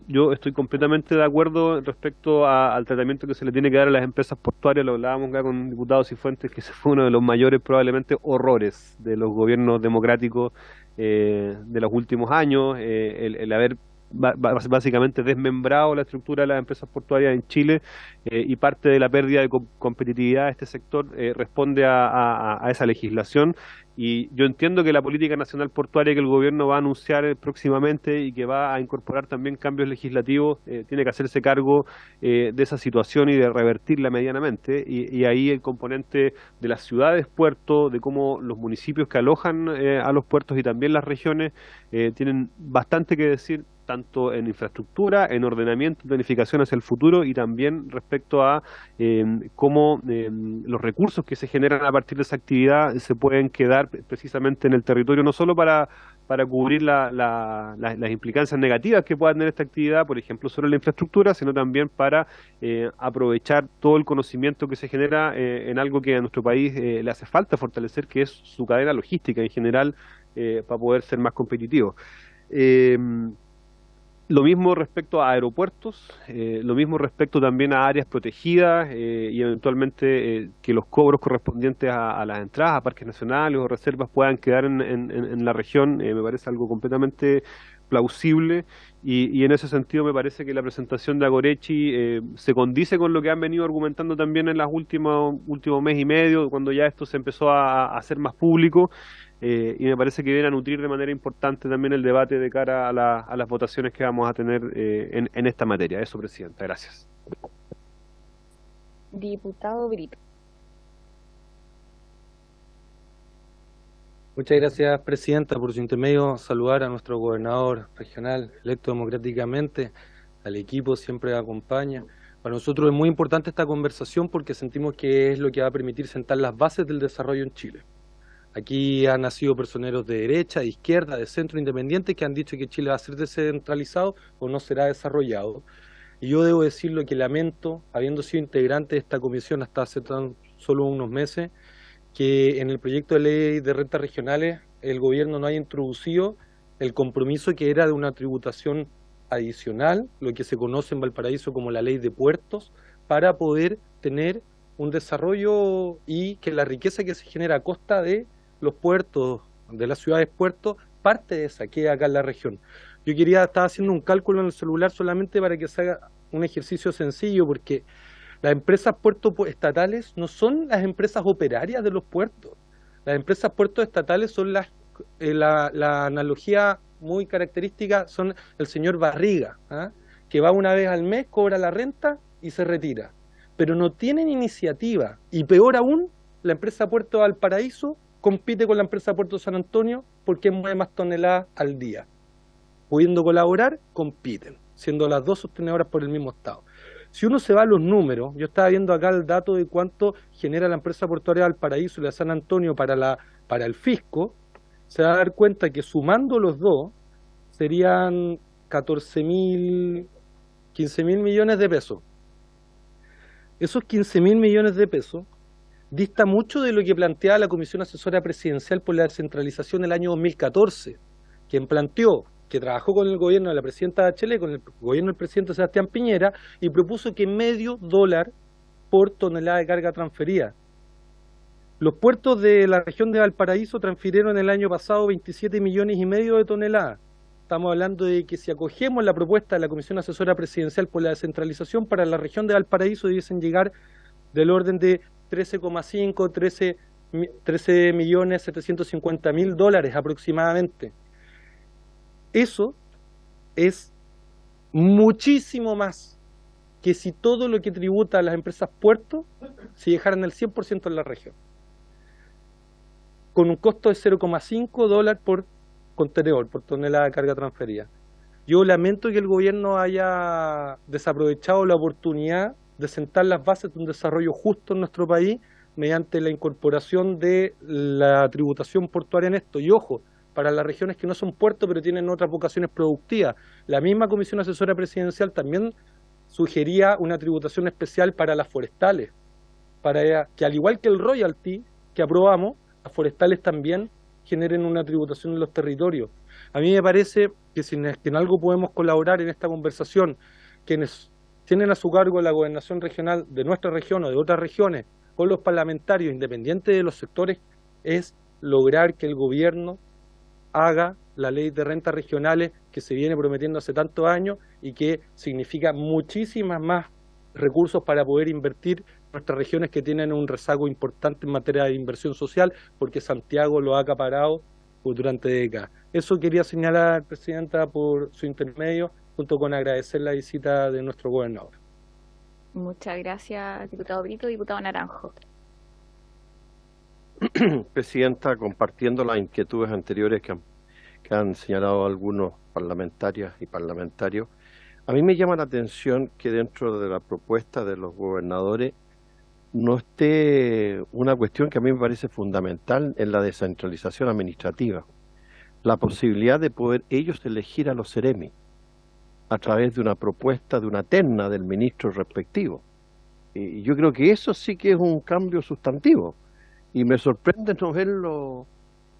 yo estoy completamente de acuerdo respecto al tratamiento que se le tiene que dar a las empresas portuarias. Lo hablábamos acá con diputados Cifuentes, que ese fue uno de los mayores probablemente horrores de los gobiernos democráticos de los últimos años, el haber básicamente desmembrado la estructura de las empresas portuarias en Chile, y parte de la pérdida de competitividad de este sector responde a esa legislación. Y yo entiendo que la política nacional portuaria que el gobierno va a anunciar próximamente y que va a incorporar también cambios legislativos, tiene que hacerse cargo de esa situación y de revertirla medianamente. Y ahí el componente de las ciudades puertos, de cómo los municipios que alojan a los puertos y también las regiones tienen bastante que decir, tanto en infraestructura, en ordenamiento, planificación hacia el futuro, y también respecto a cómo los recursos que se generan a partir de esa actividad se pueden quedar precisamente en el territorio, no solo para cubrir las implicancias negativas que pueda tener esta actividad, por ejemplo, sobre la infraestructura, sino también para aprovechar todo el conocimiento que se genera en algo que a nuestro país le hace falta fortalecer, que es su cadena logística en general, para poder ser más competitivo. Lo mismo respecto a aeropuertos, lo mismo respecto también a áreas protegidas, y eventualmente que los cobros correspondientes a las entradas a parques nacionales o reservas puedan quedar en la región. Me parece algo completamente plausible, y en ese sentido me parece que la presentación de Agorechi se condice con lo que han venido argumentando también en los últimos mes y medio, cuando ya esto se empezó a hacer más público. Y me parece que viene a nutrir de manera importante también el debate de cara a las votaciones que vamos a tener en esta materia. Eso, Presidenta. Gracias. Diputado Brito. Muchas gracias, Presidenta. Por su intermedio, saludar a nuestro gobernador regional electo democráticamente, al equipo siempre acompaña. Para nosotros es muy importante esta conversación porque sentimos que es lo que va a permitir sentar las bases del desarrollo en Chile. Aquí han nacido personeros de derecha, de izquierda, de centro, independientes, que han dicho que Chile va a ser descentralizado o no será desarrollado. Y yo debo decir lo que lamento, habiendo sido integrante de esta comisión hasta hace tan solo unos meses, que en el proyecto de ley de rentas regionales el gobierno no haya introducido el compromiso que era de una tributación adicional, lo que se conoce en Valparaíso como la ley de puertos, para poder tener un desarrollo y que la riqueza que se genera a costa de los puertos, de las ciudades puertos, parte de esa queda acá en la región. Yo estaba haciendo un cálculo en el celular solamente para que se haga un ejercicio sencillo, porque las empresas puertos estatales no son las empresas operarias de los puertos. Las empresas puertos estatales son la analogía muy característica, son el señor Barriga, que va una vez al mes, cobra la renta y se retira. Pero no tienen iniciativa, y peor aún, la empresa Puerto Valparaíso compite con la empresa Puerto San Antonio porque mueve más toneladas al día. Pudiendo colaborar, compiten, siendo las dos sostenedoras por el mismo Estado. Si uno se va a los números, yo estaba viendo acá el dato de cuánto genera la empresa portuaria Valparaíso y la San Antonio para el fisco, se va a dar cuenta que sumando los dos serían 15.000 millones de pesos. Esos 15.000 millones de pesos dista mucho de lo que planteaba la Comisión Asesora Presidencial por la Descentralización el año 2014, quien planteó, que trabajó con el gobierno de la presidenta Bachelet, con el gobierno del presidente Sebastián Piñera, y propuso que $0.5 por tonelada de carga transferida. Los puertos de la región de Valparaíso transfirieron el año pasado 27,5 millones de toneladas. Estamos hablando de que si acogemos la propuesta de la Comisión Asesora Presidencial por la Descentralización, para la región de Valparaíso debiesen llegar del orden de 13,750,000 dólares aproximadamente. Eso es muchísimo más que si todo lo que tributa a las empresas puertos se dejaran el 100% en la región, con un costo de $0,5 por contenedor, por tonelada de carga transferida. Yo lamento que el gobierno haya desaprovechado la oportunidad de sentar las bases de un desarrollo justo en nuestro país mediante la incorporación de la tributación portuaria en esto. Y ojo, para las regiones que no son puertos pero tienen otras vocaciones productivas, la misma Comisión Asesora Presidencial también sugería una tributación especial para las forestales, para que al igual que el royalty que aprobamos, las forestales también generen una tributación en los territorios. A mí me parece que si en algo podemos colaborar en esta conversación, quienes tienen a su cargo la gobernación regional de nuestra región o de otras regiones, con los parlamentarios, independientes de los sectores, es lograr que el gobierno haga la ley de rentas regionales que se viene prometiendo hace tantos años y que significa muchísimas más recursos para poder invertir en nuestras regiones que tienen un rezago importante en materia de inversión social, porque Santiago lo ha acaparado durante décadas. Eso quería señalar, Presidenta, por su intermedio, junto con agradecer la visita de nuestro gobernador. Muchas gracias, diputado Brito. Diputado Naranjo. Presidenta, compartiendo las inquietudes anteriores que han señalado algunos parlamentarias y parlamentarios, a mí me llama la atención que dentro de la propuesta de los gobernadores no esté una cuestión que a mí me parece fundamental en la descentralización administrativa, la posibilidad de poder ellos elegir a los seremi a través de una propuesta, de una terna del ministro respectivo. Y yo creo que eso sí que es un cambio sustantivo, y me sorprende no verlo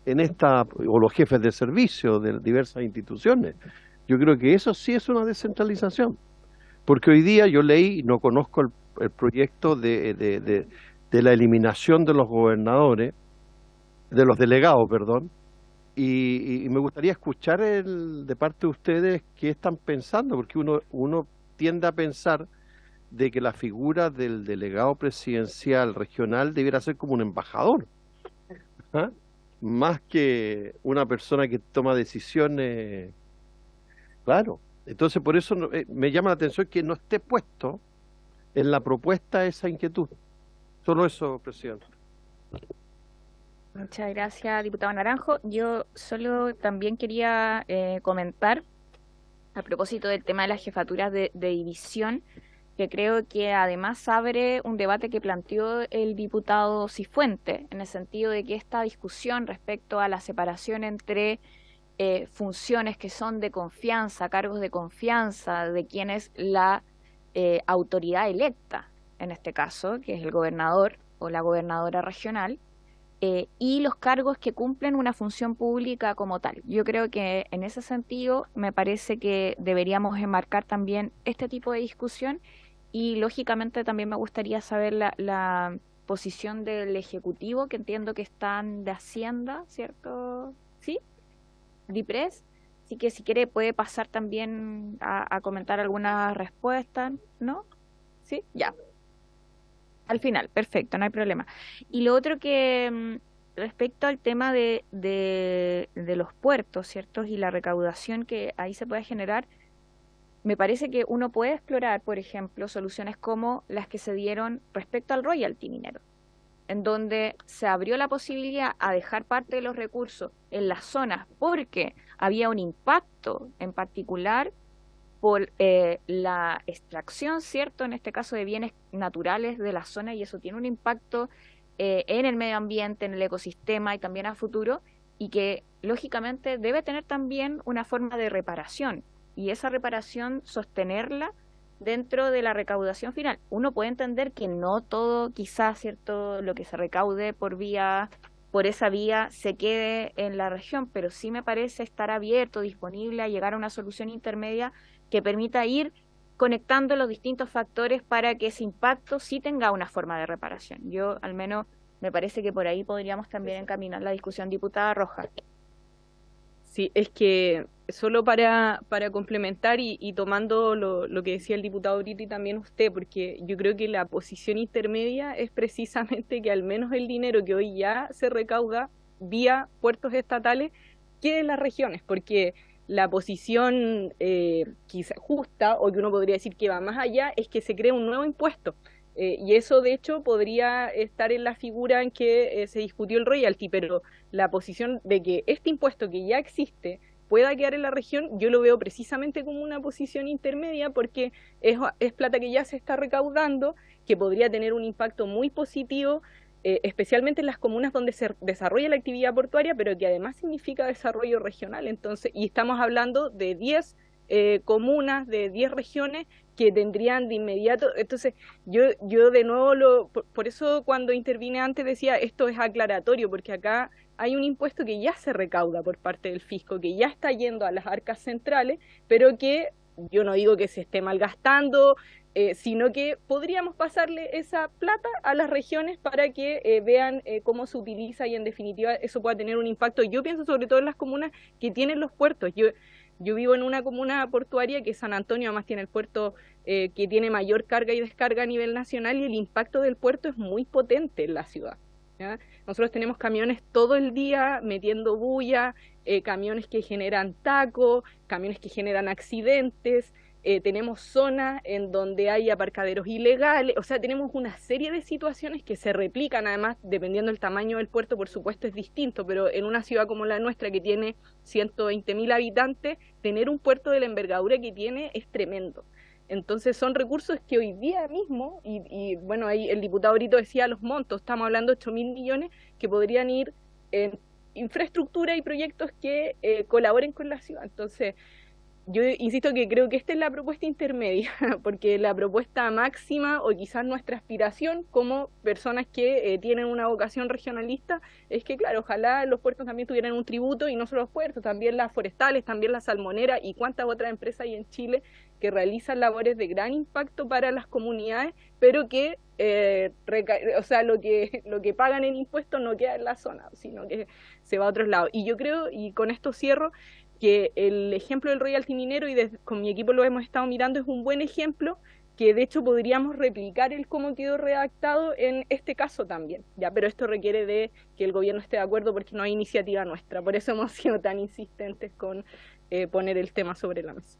en esta, o los jefes de servicio de diversas instituciones. Yo creo que eso sí es una descentralización, porque hoy día yo leí, no conozco el proyecto de la eliminación de los gobernadores, de los delegados, perdón, y me gustaría escuchar de parte de ustedes qué están pensando, porque uno tiende a pensar de que la figura del delegado presidencial regional debiera ser como un embajador, ¿ah? Más que una persona que toma decisiones. Claro, entonces por eso me llama la atención que no esté puesto en la propuesta esa inquietud. Solo eso, Presidente. Muchas gracias, diputado Naranjo. Yo solo también quería comentar, a propósito del tema de las jefaturas de división, que creo que además abre un debate que planteó el diputado Cifuentes, en el sentido de que esta discusión respecto a la separación entre funciones que son de confianza, cargos de confianza, de quien es la autoridad electa, en este caso, que es el gobernador o la gobernadora regional, y los cargos que cumplen una función pública como tal. Yo creo que en ese sentido me parece que deberíamos enmarcar también este tipo de discusión, y lógicamente también me gustaría saber la posición del Ejecutivo, que entiendo que están de Hacienda, ¿cierto? ¿Sí? DIPRES. Así que si quiere puede pasar también a comentar algunas respuestas, ¿no? ¿Sí? Ya. Al final, perfecto, no hay problema. Y lo otro que respecto al tema de los puertos, ¿cierto? Y la recaudación que ahí se puede generar, me parece que uno puede explorar, por ejemplo, soluciones como las que se dieron respecto al royalty minero, en donde se abrió la posibilidad a dejar parte de los recursos en las zonas porque había un impacto en particular por la extracción, ¿cierto? En este caso de bienes naturales de la zona, y eso tiene un impacto en el medio ambiente, en el ecosistema y también a futuro, y que lógicamente debe tener también una forma de reparación, y esa reparación sostenerla dentro de la recaudación final. Uno puede entender que no todo, quizás, ¿cierto?, lo que se recaude por esa vía se quede en la región, pero sí me parece estar abierto, disponible a llegar a una solución intermedia que permita ir conectando los distintos factores para que ese impacto sí tenga una forma de reparación. Yo, al menos, me parece que por ahí podríamos también encaminar la discusión, diputada Rojas. Sí, es que solo para complementar y tomando lo que decía el diputado Brito y también usted, porque yo creo que la posición intermedia es precisamente que al menos el dinero que hoy ya se recauda vía puertos estatales quede en las regiones, porque la posición quizá justa, o que uno podría decir que va más allá, es que se cree un nuevo impuesto. Y eso de hecho podría estar en la figura en que se discutió el royalty, pero la posición de que este impuesto que ya existe pueda quedar en la región, yo lo veo precisamente como una posición intermedia, porque es plata que ya se está recaudando, que podría tener un impacto muy positivo, especialmente en las comunas donde se desarrolla la actividad portuaria, pero que además significa desarrollo regional. Entonces, y estamos hablando de 10 comunas, de 10 regiones que tendrían de inmediato. Entonces, yo de nuevo, por eso cuando intervine antes decía, esto es aclaratorio, porque acá hay un impuesto que ya se recauda por parte del fisco, que ya está yendo a las arcas centrales, pero que yo no digo que se esté malgastando, sino que podríamos pasarle esa plata a las regiones para que vean cómo se utiliza y en definitiva eso pueda tener un impacto. Yo pienso sobre todo en las comunas que tienen los puertos. Yo vivo en una comuna portuaria que es San Antonio, además tiene el puerto que tiene mayor carga y descarga a nivel nacional, y el impacto del puerto es muy potente en la ciudad, ¿ya? Nosotros tenemos camiones todo el día metiendo bulla, camiones que generan taco, camiones que generan accidentes, tenemos zonas en donde hay aparcaderos ilegales, o sea, tenemos una serie de situaciones que se replican, además, dependiendo del tamaño del puerto, por supuesto es distinto, pero en una ciudad como la nuestra, que tiene 120.000 habitantes, tener un puerto de la envergadura que tiene es tremendo. Entonces son recursos que hoy día mismo, y bueno, ahí el diputado Brito decía los montos, estamos hablando de 8.000 millones que podrían ir en infraestructura y proyectos que colaboren con la ciudad. Entonces, yo insisto que creo que esta es la propuesta intermedia, porque la propuesta máxima, o quizás nuestra aspiración como personas que tienen una vocación regionalista, es que, claro, ojalá los puertos también tuvieran un tributo, y no solo los puertos, también las forestales, también la salmonera, y cuántas otras empresas hay en Chile que realizan labores de gran impacto para las comunidades, pero que o sea, lo que pagan en impuestos no queda en la zona, sino que se va a otros lados. Y yo creo, y con esto cierro, que el ejemplo del royalty minero, y con mi equipo lo hemos estado mirando, es un buen ejemplo, que de hecho podríamos replicar el cómo quedó redactado en este caso también, ya, pero esto requiere de que el gobierno esté de acuerdo, porque no hay iniciativa nuestra, por eso hemos sido tan insistentes con poner el tema sobre la mesa.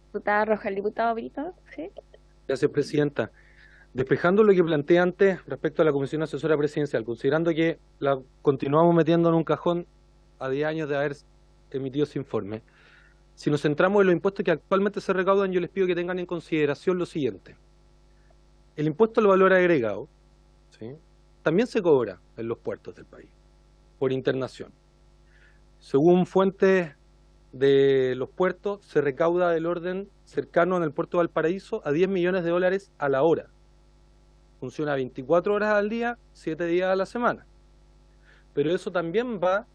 Diputada Roja, el diputado Brito, ¿sí? Gracias, presidenta. Despejando lo que planteé antes respecto a la Comisión Asesora Presidencial, considerando que la continuamos metiendo en un cajón a 10 años de haber emitido ese informe, si nos centramos en los impuestos que actualmente se recaudan, yo les pido que tengan en consideración lo siguiente. El impuesto al valor agregado, ¿sí?, también se cobra en los puertos del país, por internación. Según fuentes de los puertos, se recauda del orden cercano en el puerto de Valparaíso a $10 millones a la hora. Funciona 24 horas al día, 7 días a la semana. Pero eso también va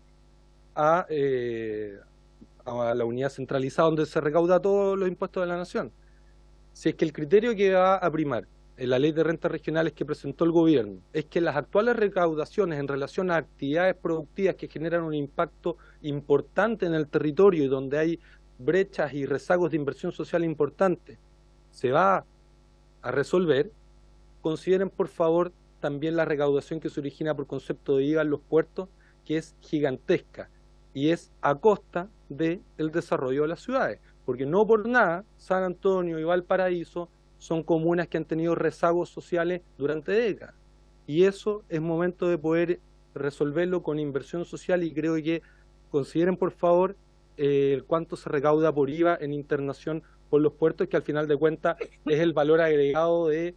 a la unidad centralizada donde se recauda todos los impuestos de la nación. Si es que el criterio que va a primar en la ley de rentas regionales que presentó el gobierno es que las actuales recaudaciones en relación a actividades productivas que generan un impacto importante en el territorio y donde hay brechas y rezagos de inversión social importantes, se va a resolver, consideren por favor también la recaudación que se origina por concepto de IVA en los puertos, que es gigantesca y es a costa del desarrollo de las ciudades, porque no por nada San Antonio y Valparaíso son comunas que han tenido rezagos sociales durante décadas, y eso es momento de poder resolverlo con inversión social, y creo que consideren por favor cuánto se recauda por IVA en internación por los puertos, que al final de cuentas es el valor agregado de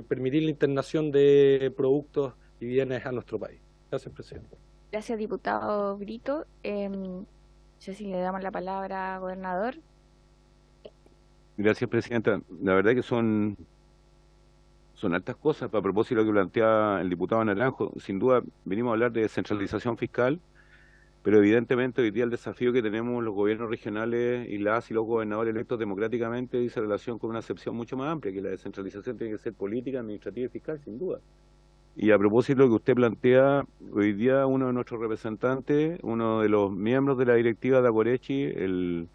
permitir la internación de productos y bienes a nuestro país. Gracias, presidente. Gracias, diputado Brito. No sé si le damos la palabra, gobernador. Gracias, presidenta. La verdad que son altas cosas. A propósito de lo que plantea el diputado Naranjo, sin duda venimos a hablar de descentralización fiscal, pero evidentemente hoy día el desafío que tenemos los gobiernos regionales y las y los gobernadores electos democráticamente dice relación con una acepción mucho más amplia, que la descentralización tiene que ser política, administrativa y fiscal, sin duda. Y a propósito de lo que usted plantea, hoy día uno de nuestros representantes, uno de los miembros de la directiva de Aguarechi, el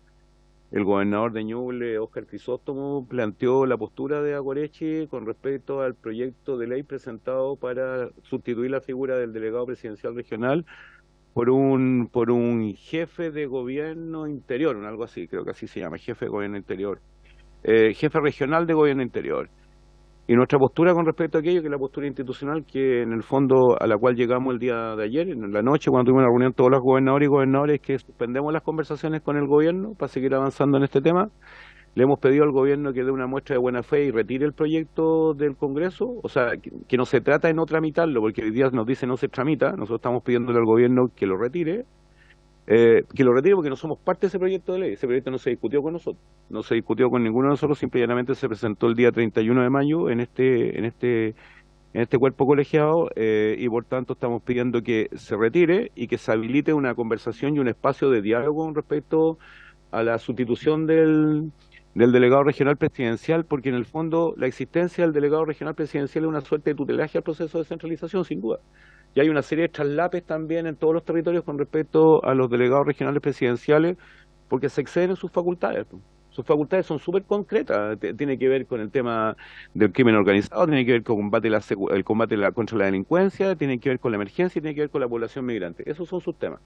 gobernador de Ñuble, Óscar Crisóstomo, planteó la postura de Aguarechi con respecto al proyecto de ley presentado para sustituir la figura del delegado presidencial regional por un jefe de gobierno interior, algo así, creo que así se llama, jefe de gobierno interior, jefe regional de gobierno interior. Y nuestra postura con respecto a aquello, que es la postura institucional, que en el fondo a la cual llegamos el día de ayer, en la noche, cuando tuvimos una reunión todos los gobernadores y gobernadores, que suspendemos las conversaciones con el gobierno para seguir avanzando en este tema. Le hemos pedido al gobierno que dé una muestra de buena fe y retire el proyecto del Congreso, o sea, que no se trata de no tramitarlo, porque hoy día nos dice no se tramita, nosotros estamos pidiéndole al gobierno que lo retire porque no somos parte de ese proyecto de ley. Ese proyecto no se discutió con nosotros, no se discutió con ninguno de nosotros, simplemente se presentó el día 31 de mayo en este cuerpo colegiado, y por tanto estamos pidiendo que se retire y que se habilite una conversación y un espacio de diálogo con respecto a la sustitución del delegado regional presidencial, porque en el fondo la existencia del delegado regional presidencial es una suerte de tutelaje al proceso de descentralización, sin duda. Y hay una serie de traslapes también en todos los territorios con respecto a los delegados regionales presidenciales, porque se exceden en sus facultades. Sus facultades son súper concretas, tiene que ver con el tema del crimen organizado, tiene que ver con el combate contra la delincuencia, tiene que ver con la emergencia y tiene que ver con la población migrante. Esos son sus temas.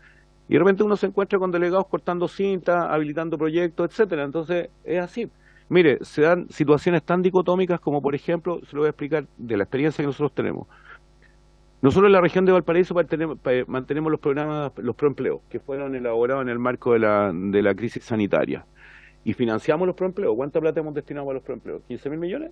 Y de repente uno se encuentra con delegados cortando cinta, habilitando proyectos, etcétera. Entonces es así. Mire, se dan situaciones tan dicotómicas como, por ejemplo, se lo voy a explicar de la experiencia que nosotros tenemos. Nosotros en la región de Valparaíso mantenemos los programas, los proempleos, que fueron elaborados en el marco de la crisis sanitaria. Y financiamos los proempleos. ¿Cuánta plata hemos destinado a los proempleos? ¿15.000 millones?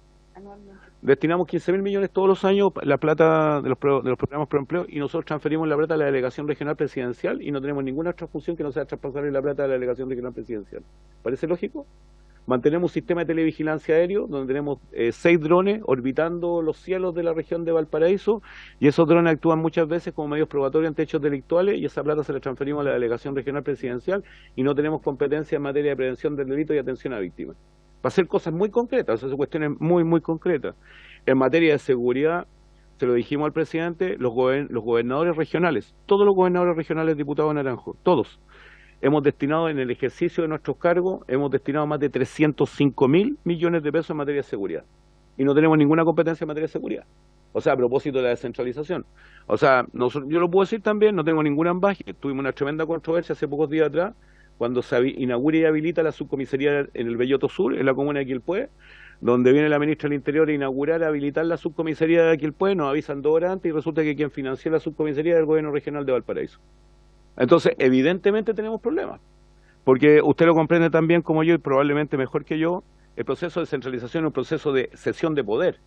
Destinamos 15.000 millones todos los años, la plata de los programas proempleo, y nosotros transferimos la plata a la delegación regional presidencial y no tenemos ninguna otra función que no sea traspasar la plata a la delegación regional presidencial. ¿Parece lógico? Mantenemos un sistema de televigilancia aéreo donde tenemos 6 drones orbitando los cielos de la región de Valparaíso, y esos drones actúan muchas veces como medios probatorios ante hechos delictuales, y esa plata se la transferimos a la delegación regional presidencial, y no tenemos competencia en materia de prevención del delito y atención a víctimas. Va a ser cosas muy concretas, esas cuestiones muy, muy concretas. En materia de seguridad, se lo dijimos al presidente, los gobernadores regionales, todos los gobernadores regionales, diputado Naranjo, todos, hemos destinado en el ejercicio de nuestros cargos, hemos destinado más de 305.000 millones de pesos en materia de seguridad. Y no tenemos ninguna competencia en materia de seguridad. O sea, a propósito de la descentralización. O sea, yo lo puedo decir también, no tengo ninguna ambaje. Tuvimos una tremenda controversia hace pocos días atrás, cuando se inaugura y habilita la subcomisaría en el Belloto Sur, en la comuna de Quilpué, donde viene la ministra del Interior a inaugurar, a habilitar la subcomisaría de Quilpué, nos avisan 2 horas antes y resulta que quien financió la subcomisaría es el gobierno regional de Valparaíso. Entonces, evidentemente tenemos problemas, porque usted lo comprende tan bien como yo y probablemente mejor que yo, el proceso de descentralización es un proceso de cesión de poder.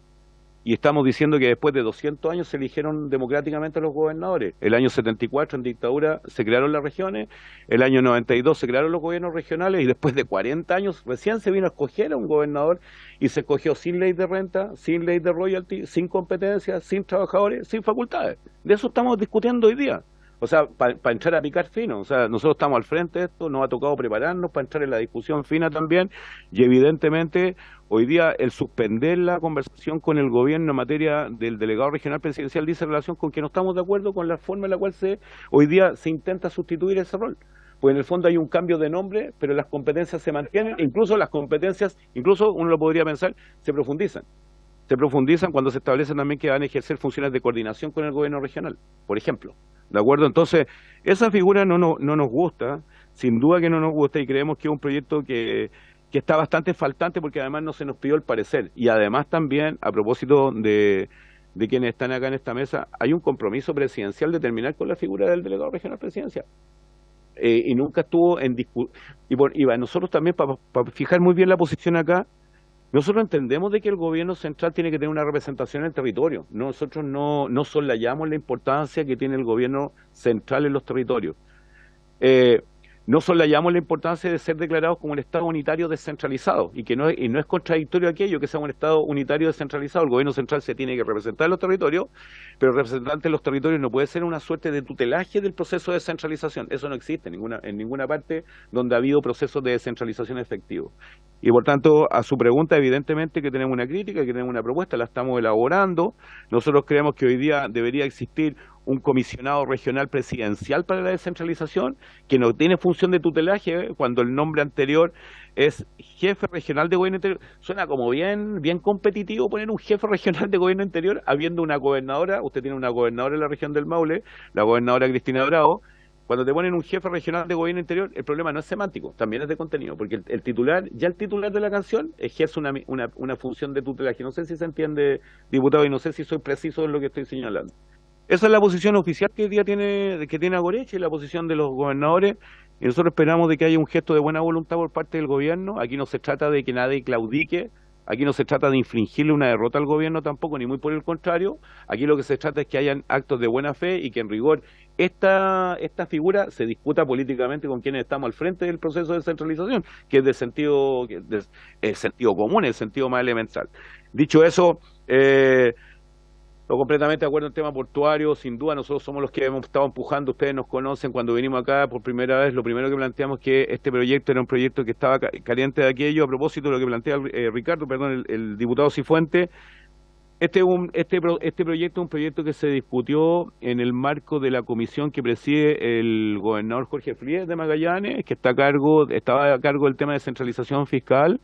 Y estamos diciendo que después de 200 años se eligieron democráticamente a los gobernadores. El año 74 en dictadura se crearon las regiones, el año 92 se crearon los gobiernos regionales y después de 40 años recién se vino a escoger a un gobernador y se escogió sin ley de renta, sin ley de royalty, sin competencias, sin trabajadores, sin facultades. De eso estamos discutiendo hoy día. O sea, para entrar a picar fino, o sea, nosotros estamos al frente de esto, nos ha tocado prepararnos para entrar en la discusión fina también, y evidentemente hoy día el suspender la conversación con el gobierno en materia del delegado regional presidencial dice relación con que no estamos de acuerdo con la forma en la cual hoy día se intenta sustituir ese rol. Pues en el fondo hay un cambio de nombre, pero las competencias se mantienen, incluso las competencias, incluso uno lo podría pensar, se profundizan. Se profundizan cuando se establecen también que van a ejercer funciones de coordinación con el gobierno regional, por ejemplo. ¿De acuerdo? Entonces, esa figura no nos gusta, sin duda que no nos gusta, y creemos que es un proyecto que está bastante faltante porque además no se nos pidió el parecer. Y además también, a propósito de quienes están acá en esta mesa, hay un compromiso presidencial de terminar con la figura del delegado regional presidencial. Y nunca estuvo en discusión. Y nosotros también, para fijar muy bien la posición acá, nosotros entendemos de que el gobierno central tiene que tener una representación en el territorio. Nosotros no soslayamos la importancia que tiene el gobierno central en los territorios. No soslayamos la importancia de ser declarados como un Estado unitario descentralizado y no es contradictorio aquello que sea un Estado unitario descentralizado. El gobierno central se tiene que representar en los territorios, pero el representante de los territorios no puede ser una suerte de tutelaje del proceso de descentralización. Eso no existe en ninguna parte donde ha habido procesos de descentralización efectivos. Y por tanto, a su pregunta, evidentemente que tenemos una crítica, que tenemos una propuesta, la estamos elaborando. Nosotros creemos que hoy día debería existir un comisionado regional presidencial para la descentralización, que no tiene función de tutelaje, cuando el nombre anterior es jefe regional de gobierno interior. Suena como bien competitivo poner un jefe regional de gobierno interior, habiendo una gobernadora. Usted tiene una gobernadora en la región del Maule, la gobernadora Cristina Bravo, Cuando te ponen un jefe regional de gobierno interior, el problema no es semántico, también es de contenido, porque el titular de la canción ejerce una función de tutelaje. No sé si se entiende, diputado, y no sé si soy preciso en lo que estoy señalando. Esa es la posición oficial que hoy día tiene Agoreche, y la posición de los gobernadores, y nosotros esperamos de que haya un gesto de buena voluntad por parte del gobierno. Aquí no se trata de que nadie claudique, aquí no se trata de infligirle una derrota al gobierno tampoco, ni muy por el contrario. Aquí lo que se trata es que hayan actos de buena fe y que en rigor esta figura se discuta políticamente con quienes estamos al frente del proceso de descentralización, que es el sentido común, el sentido más elemental. Dicho eso, completamente de acuerdo en el tema portuario. Sin duda nosotros somos los que hemos estado empujando. Ustedes nos conocen, cuando vinimos acá por primera vez, lo primero que planteamos que este proyecto era un proyecto que estaba caliente de aquello. A propósito de lo que plantea el diputado Cifuentes, este proyecto es un proyecto que se discutió en el marco de la comisión que preside el gobernador Jorge Frías de Magallanes, que estaba a cargo del tema de descentralización fiscal,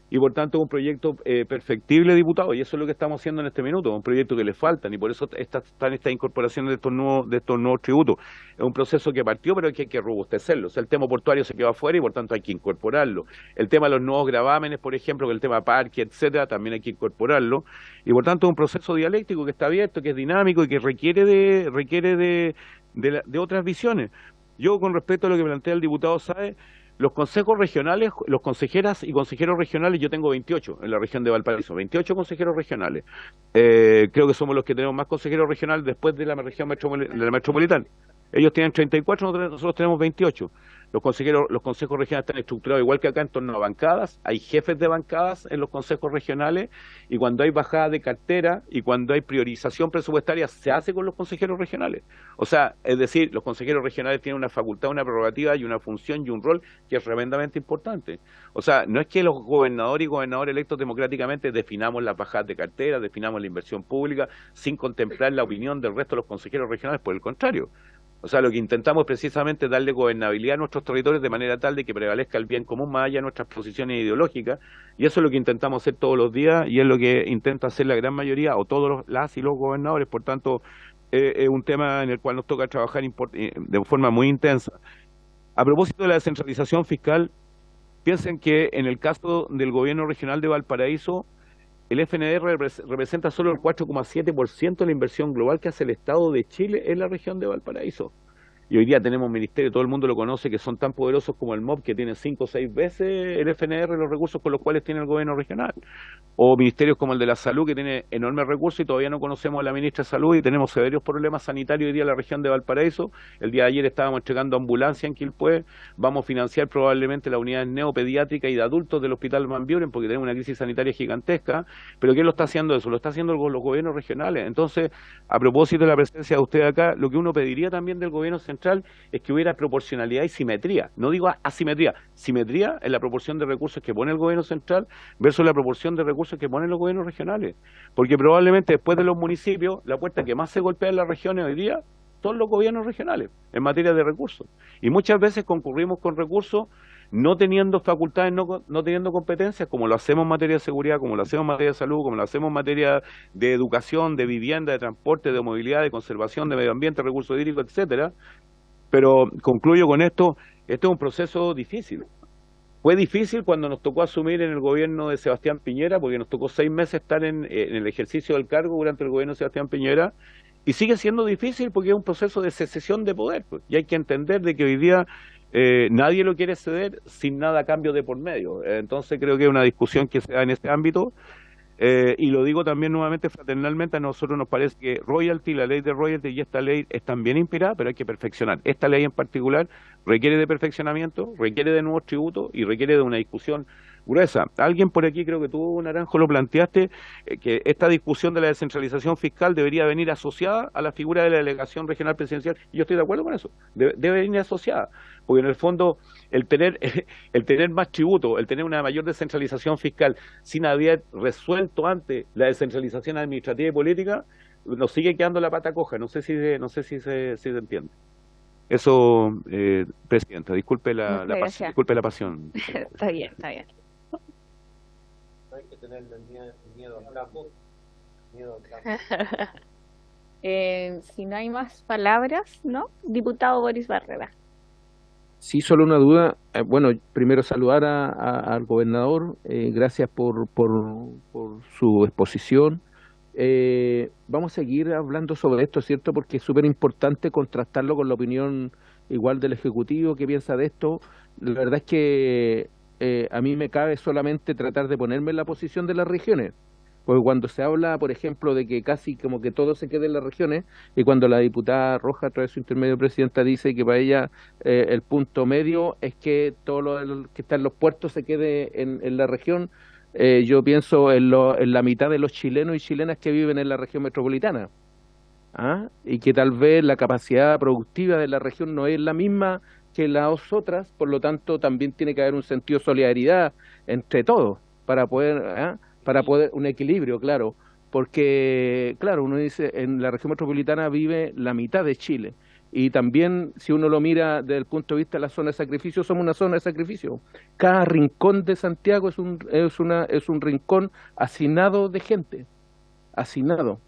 y por tanto es un proyecto perfectible, diputado, y eso es lo que estamos haciendo en este minuto, un proyecto que le faltan, y por eso están estas incorporaciones de estos nuevos tributos. Es un proceso que partió, pero hay que robustecerlo. O sea, el tema portuario se quedó afuera y por tanto hay que incorporarlo. El tema de los nuevos gravámenes, por ejemplo, que el tema parque, etcétera, también hay que incorporarlo, y por tanto es un proceso dialéctico que está abierto, que es dinámico y que requiere de otras visiones. Yo, con respecto a lo que plantea el diputado Sáez, los consejos regionales, los consejeras y consejeros regionales, yo tengo 28 en la región de Valparaíso, 28 consejeros regionales. Creo que somos los que tenemos más consejeros regionales después de la región metropolitana. Ellos tienen 34, nosotros tenemos 28. Los consejos regionales están estructurados igual que acá en torno a bancadas. Hay jefes de bancadas en los consejos regionales, y cuando hay bajada de cartera y cuando hay priorización presupuestaria se hace con los consejeros regionales. O sea, es decir, los consejeros regionales tienen una facultad, una prerrogativa y una función y un rol que es tremendamente importante. O sea, no es que los gobernadores y gobernadores electos democráticamente definamos las bajadas de cartera, definamos la inversión pública sin contemplar la opinión del resto de los consejeros regionales, por el contrario. O sea, lo que intentamos es precisamente darle gobernabilidad a nuestros territorios de manera tal de que prevalezca el bien común más allá de nuestras posiciones ideológicas, y eso es lo que intentamos hacer todos los días, y es lo que intenta hacer la gran mayoría, o todos las y los gobernadores. Por tanto, es un tema en el cual nos toca trabajar de forma muy intensa. A propósito de la descentralización fiscal, piensen que en el caso del gobierno regional de Valparaíso, el FNR representa solo el 4,7% de la inversión global que hace el Estado de Chile en la región de Valparaíso. Y hoy día tenemos ministerios, todo el mundo lo conoce, que son tan poderosos como el MOP, que tiene 5 o 6 veces el FNR los recursos con los cuales tiene el gobierno regional. O ministerios como el de la salud, que tiene enormes recursos y todavía no conocemos a la ministra de Salud, y tenemos severos problemas sanitarios hoy día en la región de Valparaíso. El día de ayer estábamos entregando ambulancia en Quilpué. Vamos a financiar probablemente la unidad neopediátrica y de adultos del Hospital Van Buren, porque tenemos una crisis sanitaria gigantesca. Pero ¿quién lo está haciendo eso? Lo está haciendo los gobiernos regionales. Entonces, a propósito de la presencia de usted acá, lo que uno pediría también del gobierno central es que hubiera proporcionalidad y simetría. No digo asimetría, simetría en la proporción de recursos que pone el gobierno central versus la proporción de recursos que ponen los gobiernos regionales. Porque probablemente después de los municipios, la puerta que más se golpea en las regiones hoy día son los gobiernos regionales en materia de recursos. Y muchas veces concurrimos con recursos no teniendo facultades, no teniendo competencias, como lo hacemos en materia de seguridad, como lo hacemos en materia de salud, como lo hacemos en materia de educación, de vivienda, de transporte, de movilidad, de conservación, de medio ambiente, recursos hídricos, etcétera. Pero concluyo con esto, este es un proceso difícil. Fue difícil cuando nos tocó asumir en el gobierno de Sebastián Piñera, porque nos tocó 6 meses estar en el ejercicio del cargo durante el gobierno de Sebastián Piñera, y sigue siendo difícil porque es un proceso de secesión de poder, pues, y hay que entender de que hoy día nadie lo quiere ceder sin nada a cambio de por medio. Entonces creo que es una discusión que se da en este ámbito. Y lo digo también nuevamente fraternalmente, a nosotros nos parece que royalty, la ley de royalty y esta ley están bien inspiradas, pero hay que perfeccionar. Esta ley en particular requiere de perfeccionamiento, requiere de nuevos tributos y requiere de una discusión gruesa. Alguien por aquí, creo que tú, Naranjo, lo planteaste, que esta discusión de la descentralización fiscal debería venir asociada a la figura de la delegación regional presidencial, y yo estoy de acuerdo con eso, debe venir asociada, porque en el fondo el tener más tributo, el tener una mayor descentralización fiscal sin haber resuelto antes la descentralización administrativa y política, nos sigue quedando la pata coja. No sé si se entiende. Eso, Presidenta, disculpe la pasión. Está bien, está bien. No hay que tenerle miedo al campo. Si no hay más palabras, ¿no? Diputado Boris Barrera. Sí, solo una duda. Bueno, primero saludar al gobernador. Gracias por su exposición. Vamos a seguir hablando sobre esto, ¿cierto? Porque es súper importante contrastarlo con la opinión igual del Ejecutivo que piensa de esto. La verdad es que a mí me cabe solamente tratar de ponerme en la posición de las regiones. Porque cuando se habla, por ejemplo, de que casi como que todo se quede en las regiones, y cuando la diputada Roja, a través de su intermedio presidenta, dice que para ella el punto medio es que todo lo que está en los puertos se quede en la región, yo pienso en la mitad de los chilenos y chilenas que viven en la región metropolitana. Y que tal vez la capacidad productiva de la región no es la misma que las otras, por lo tanto también tiene que haber un sentido de solidaridad entre todos para poder un equilibrio, claro, porque claro, uno dice en la región metropolitana vive la mitad de Chile y también si uno lo mira desde el punto de vista de la zona de sacrificio, somos una zona de sacrificio. Cada rincón de Santiago es un rincón hacinado de gente, hacinado.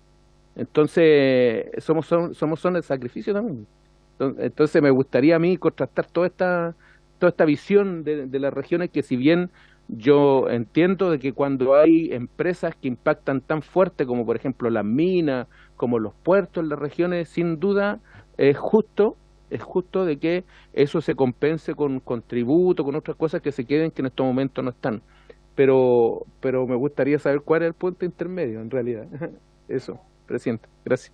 Entonces somos zona de sacrificio también. Entonces me gustaría a mí contrastar toda esta visión de las regiones, que si bien yo entiendo de que cuando hay empresas que impactan tan fuerte como por ejemplo las minas, como los puertos en las regiones, sin duda es justo de que eso se compense con tributo, con otras cosas que se queden que en estos momentos no están. Pero me gustaría saber cuál es el punto intermedio en realidad. Eso, presidente. Gracias.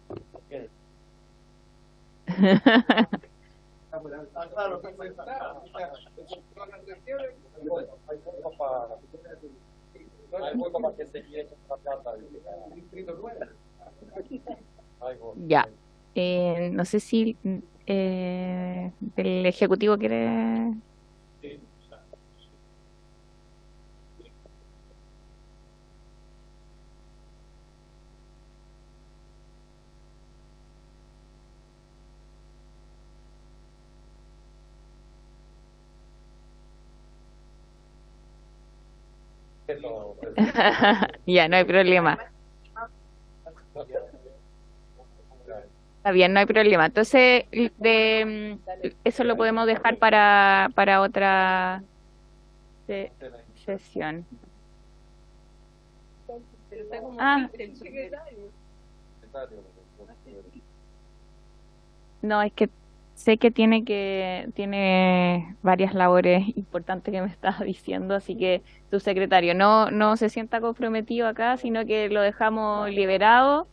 Ya, no sé si el Ejecutivo quiere... Ya, no hay problema. Está bien, no hay problema. Entonces, eso lo podemos dejar para otra sesión. No, es que sé que tiene varias labores importantes que me estás diciendo, así que tu secretario no se sienta comprometido acá, sino que lo dejamos liberado.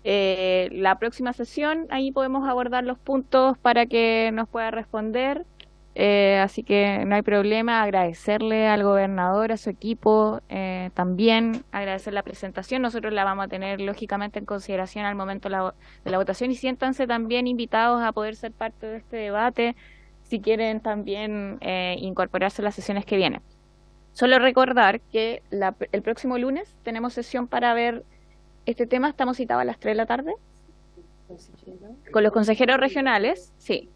La próxima sesión, ahí podemos abordar los puntos para que nos pueda responder. Así que no hay problema. Agradecerle al gobernador, a su equipo, también agradecer la presentación. Nosotros la vamos a tener lógicamente en consideración al momento de la votación, y siéntanse también invitados a poder ser parte de este debate si quieren también incorporarse a las sesiones que vienen. Solo recordar que el próximo lunes tenemos sesión para ver este tema. Estamos citados a las 3 de la tarde con los consejeros regionales, sí,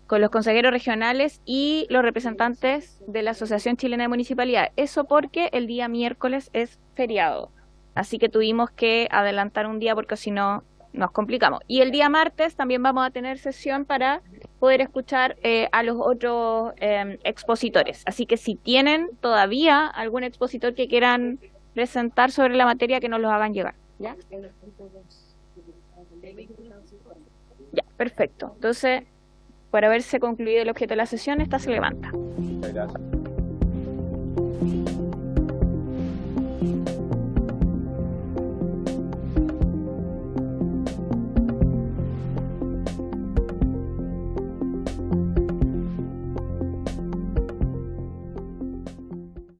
con los consejeros regionales y los representantes de la Asociación Chilena de Municipalidades. Eso porque el día miércoles es feriado, así que tuvimos que adelantar un día porque si no nos complicamos. Y el día martes también vamos a tener sesión para poder escuchar a los otros expositores. Así que si tienen todavía algún expositor que quieran presentar sobre la materia, que nos los hagan llegar. ¿Ya? Ya, perfecto. Entonces, por haberse concluido el objeto de la sesión, esta se levanta. Gracias.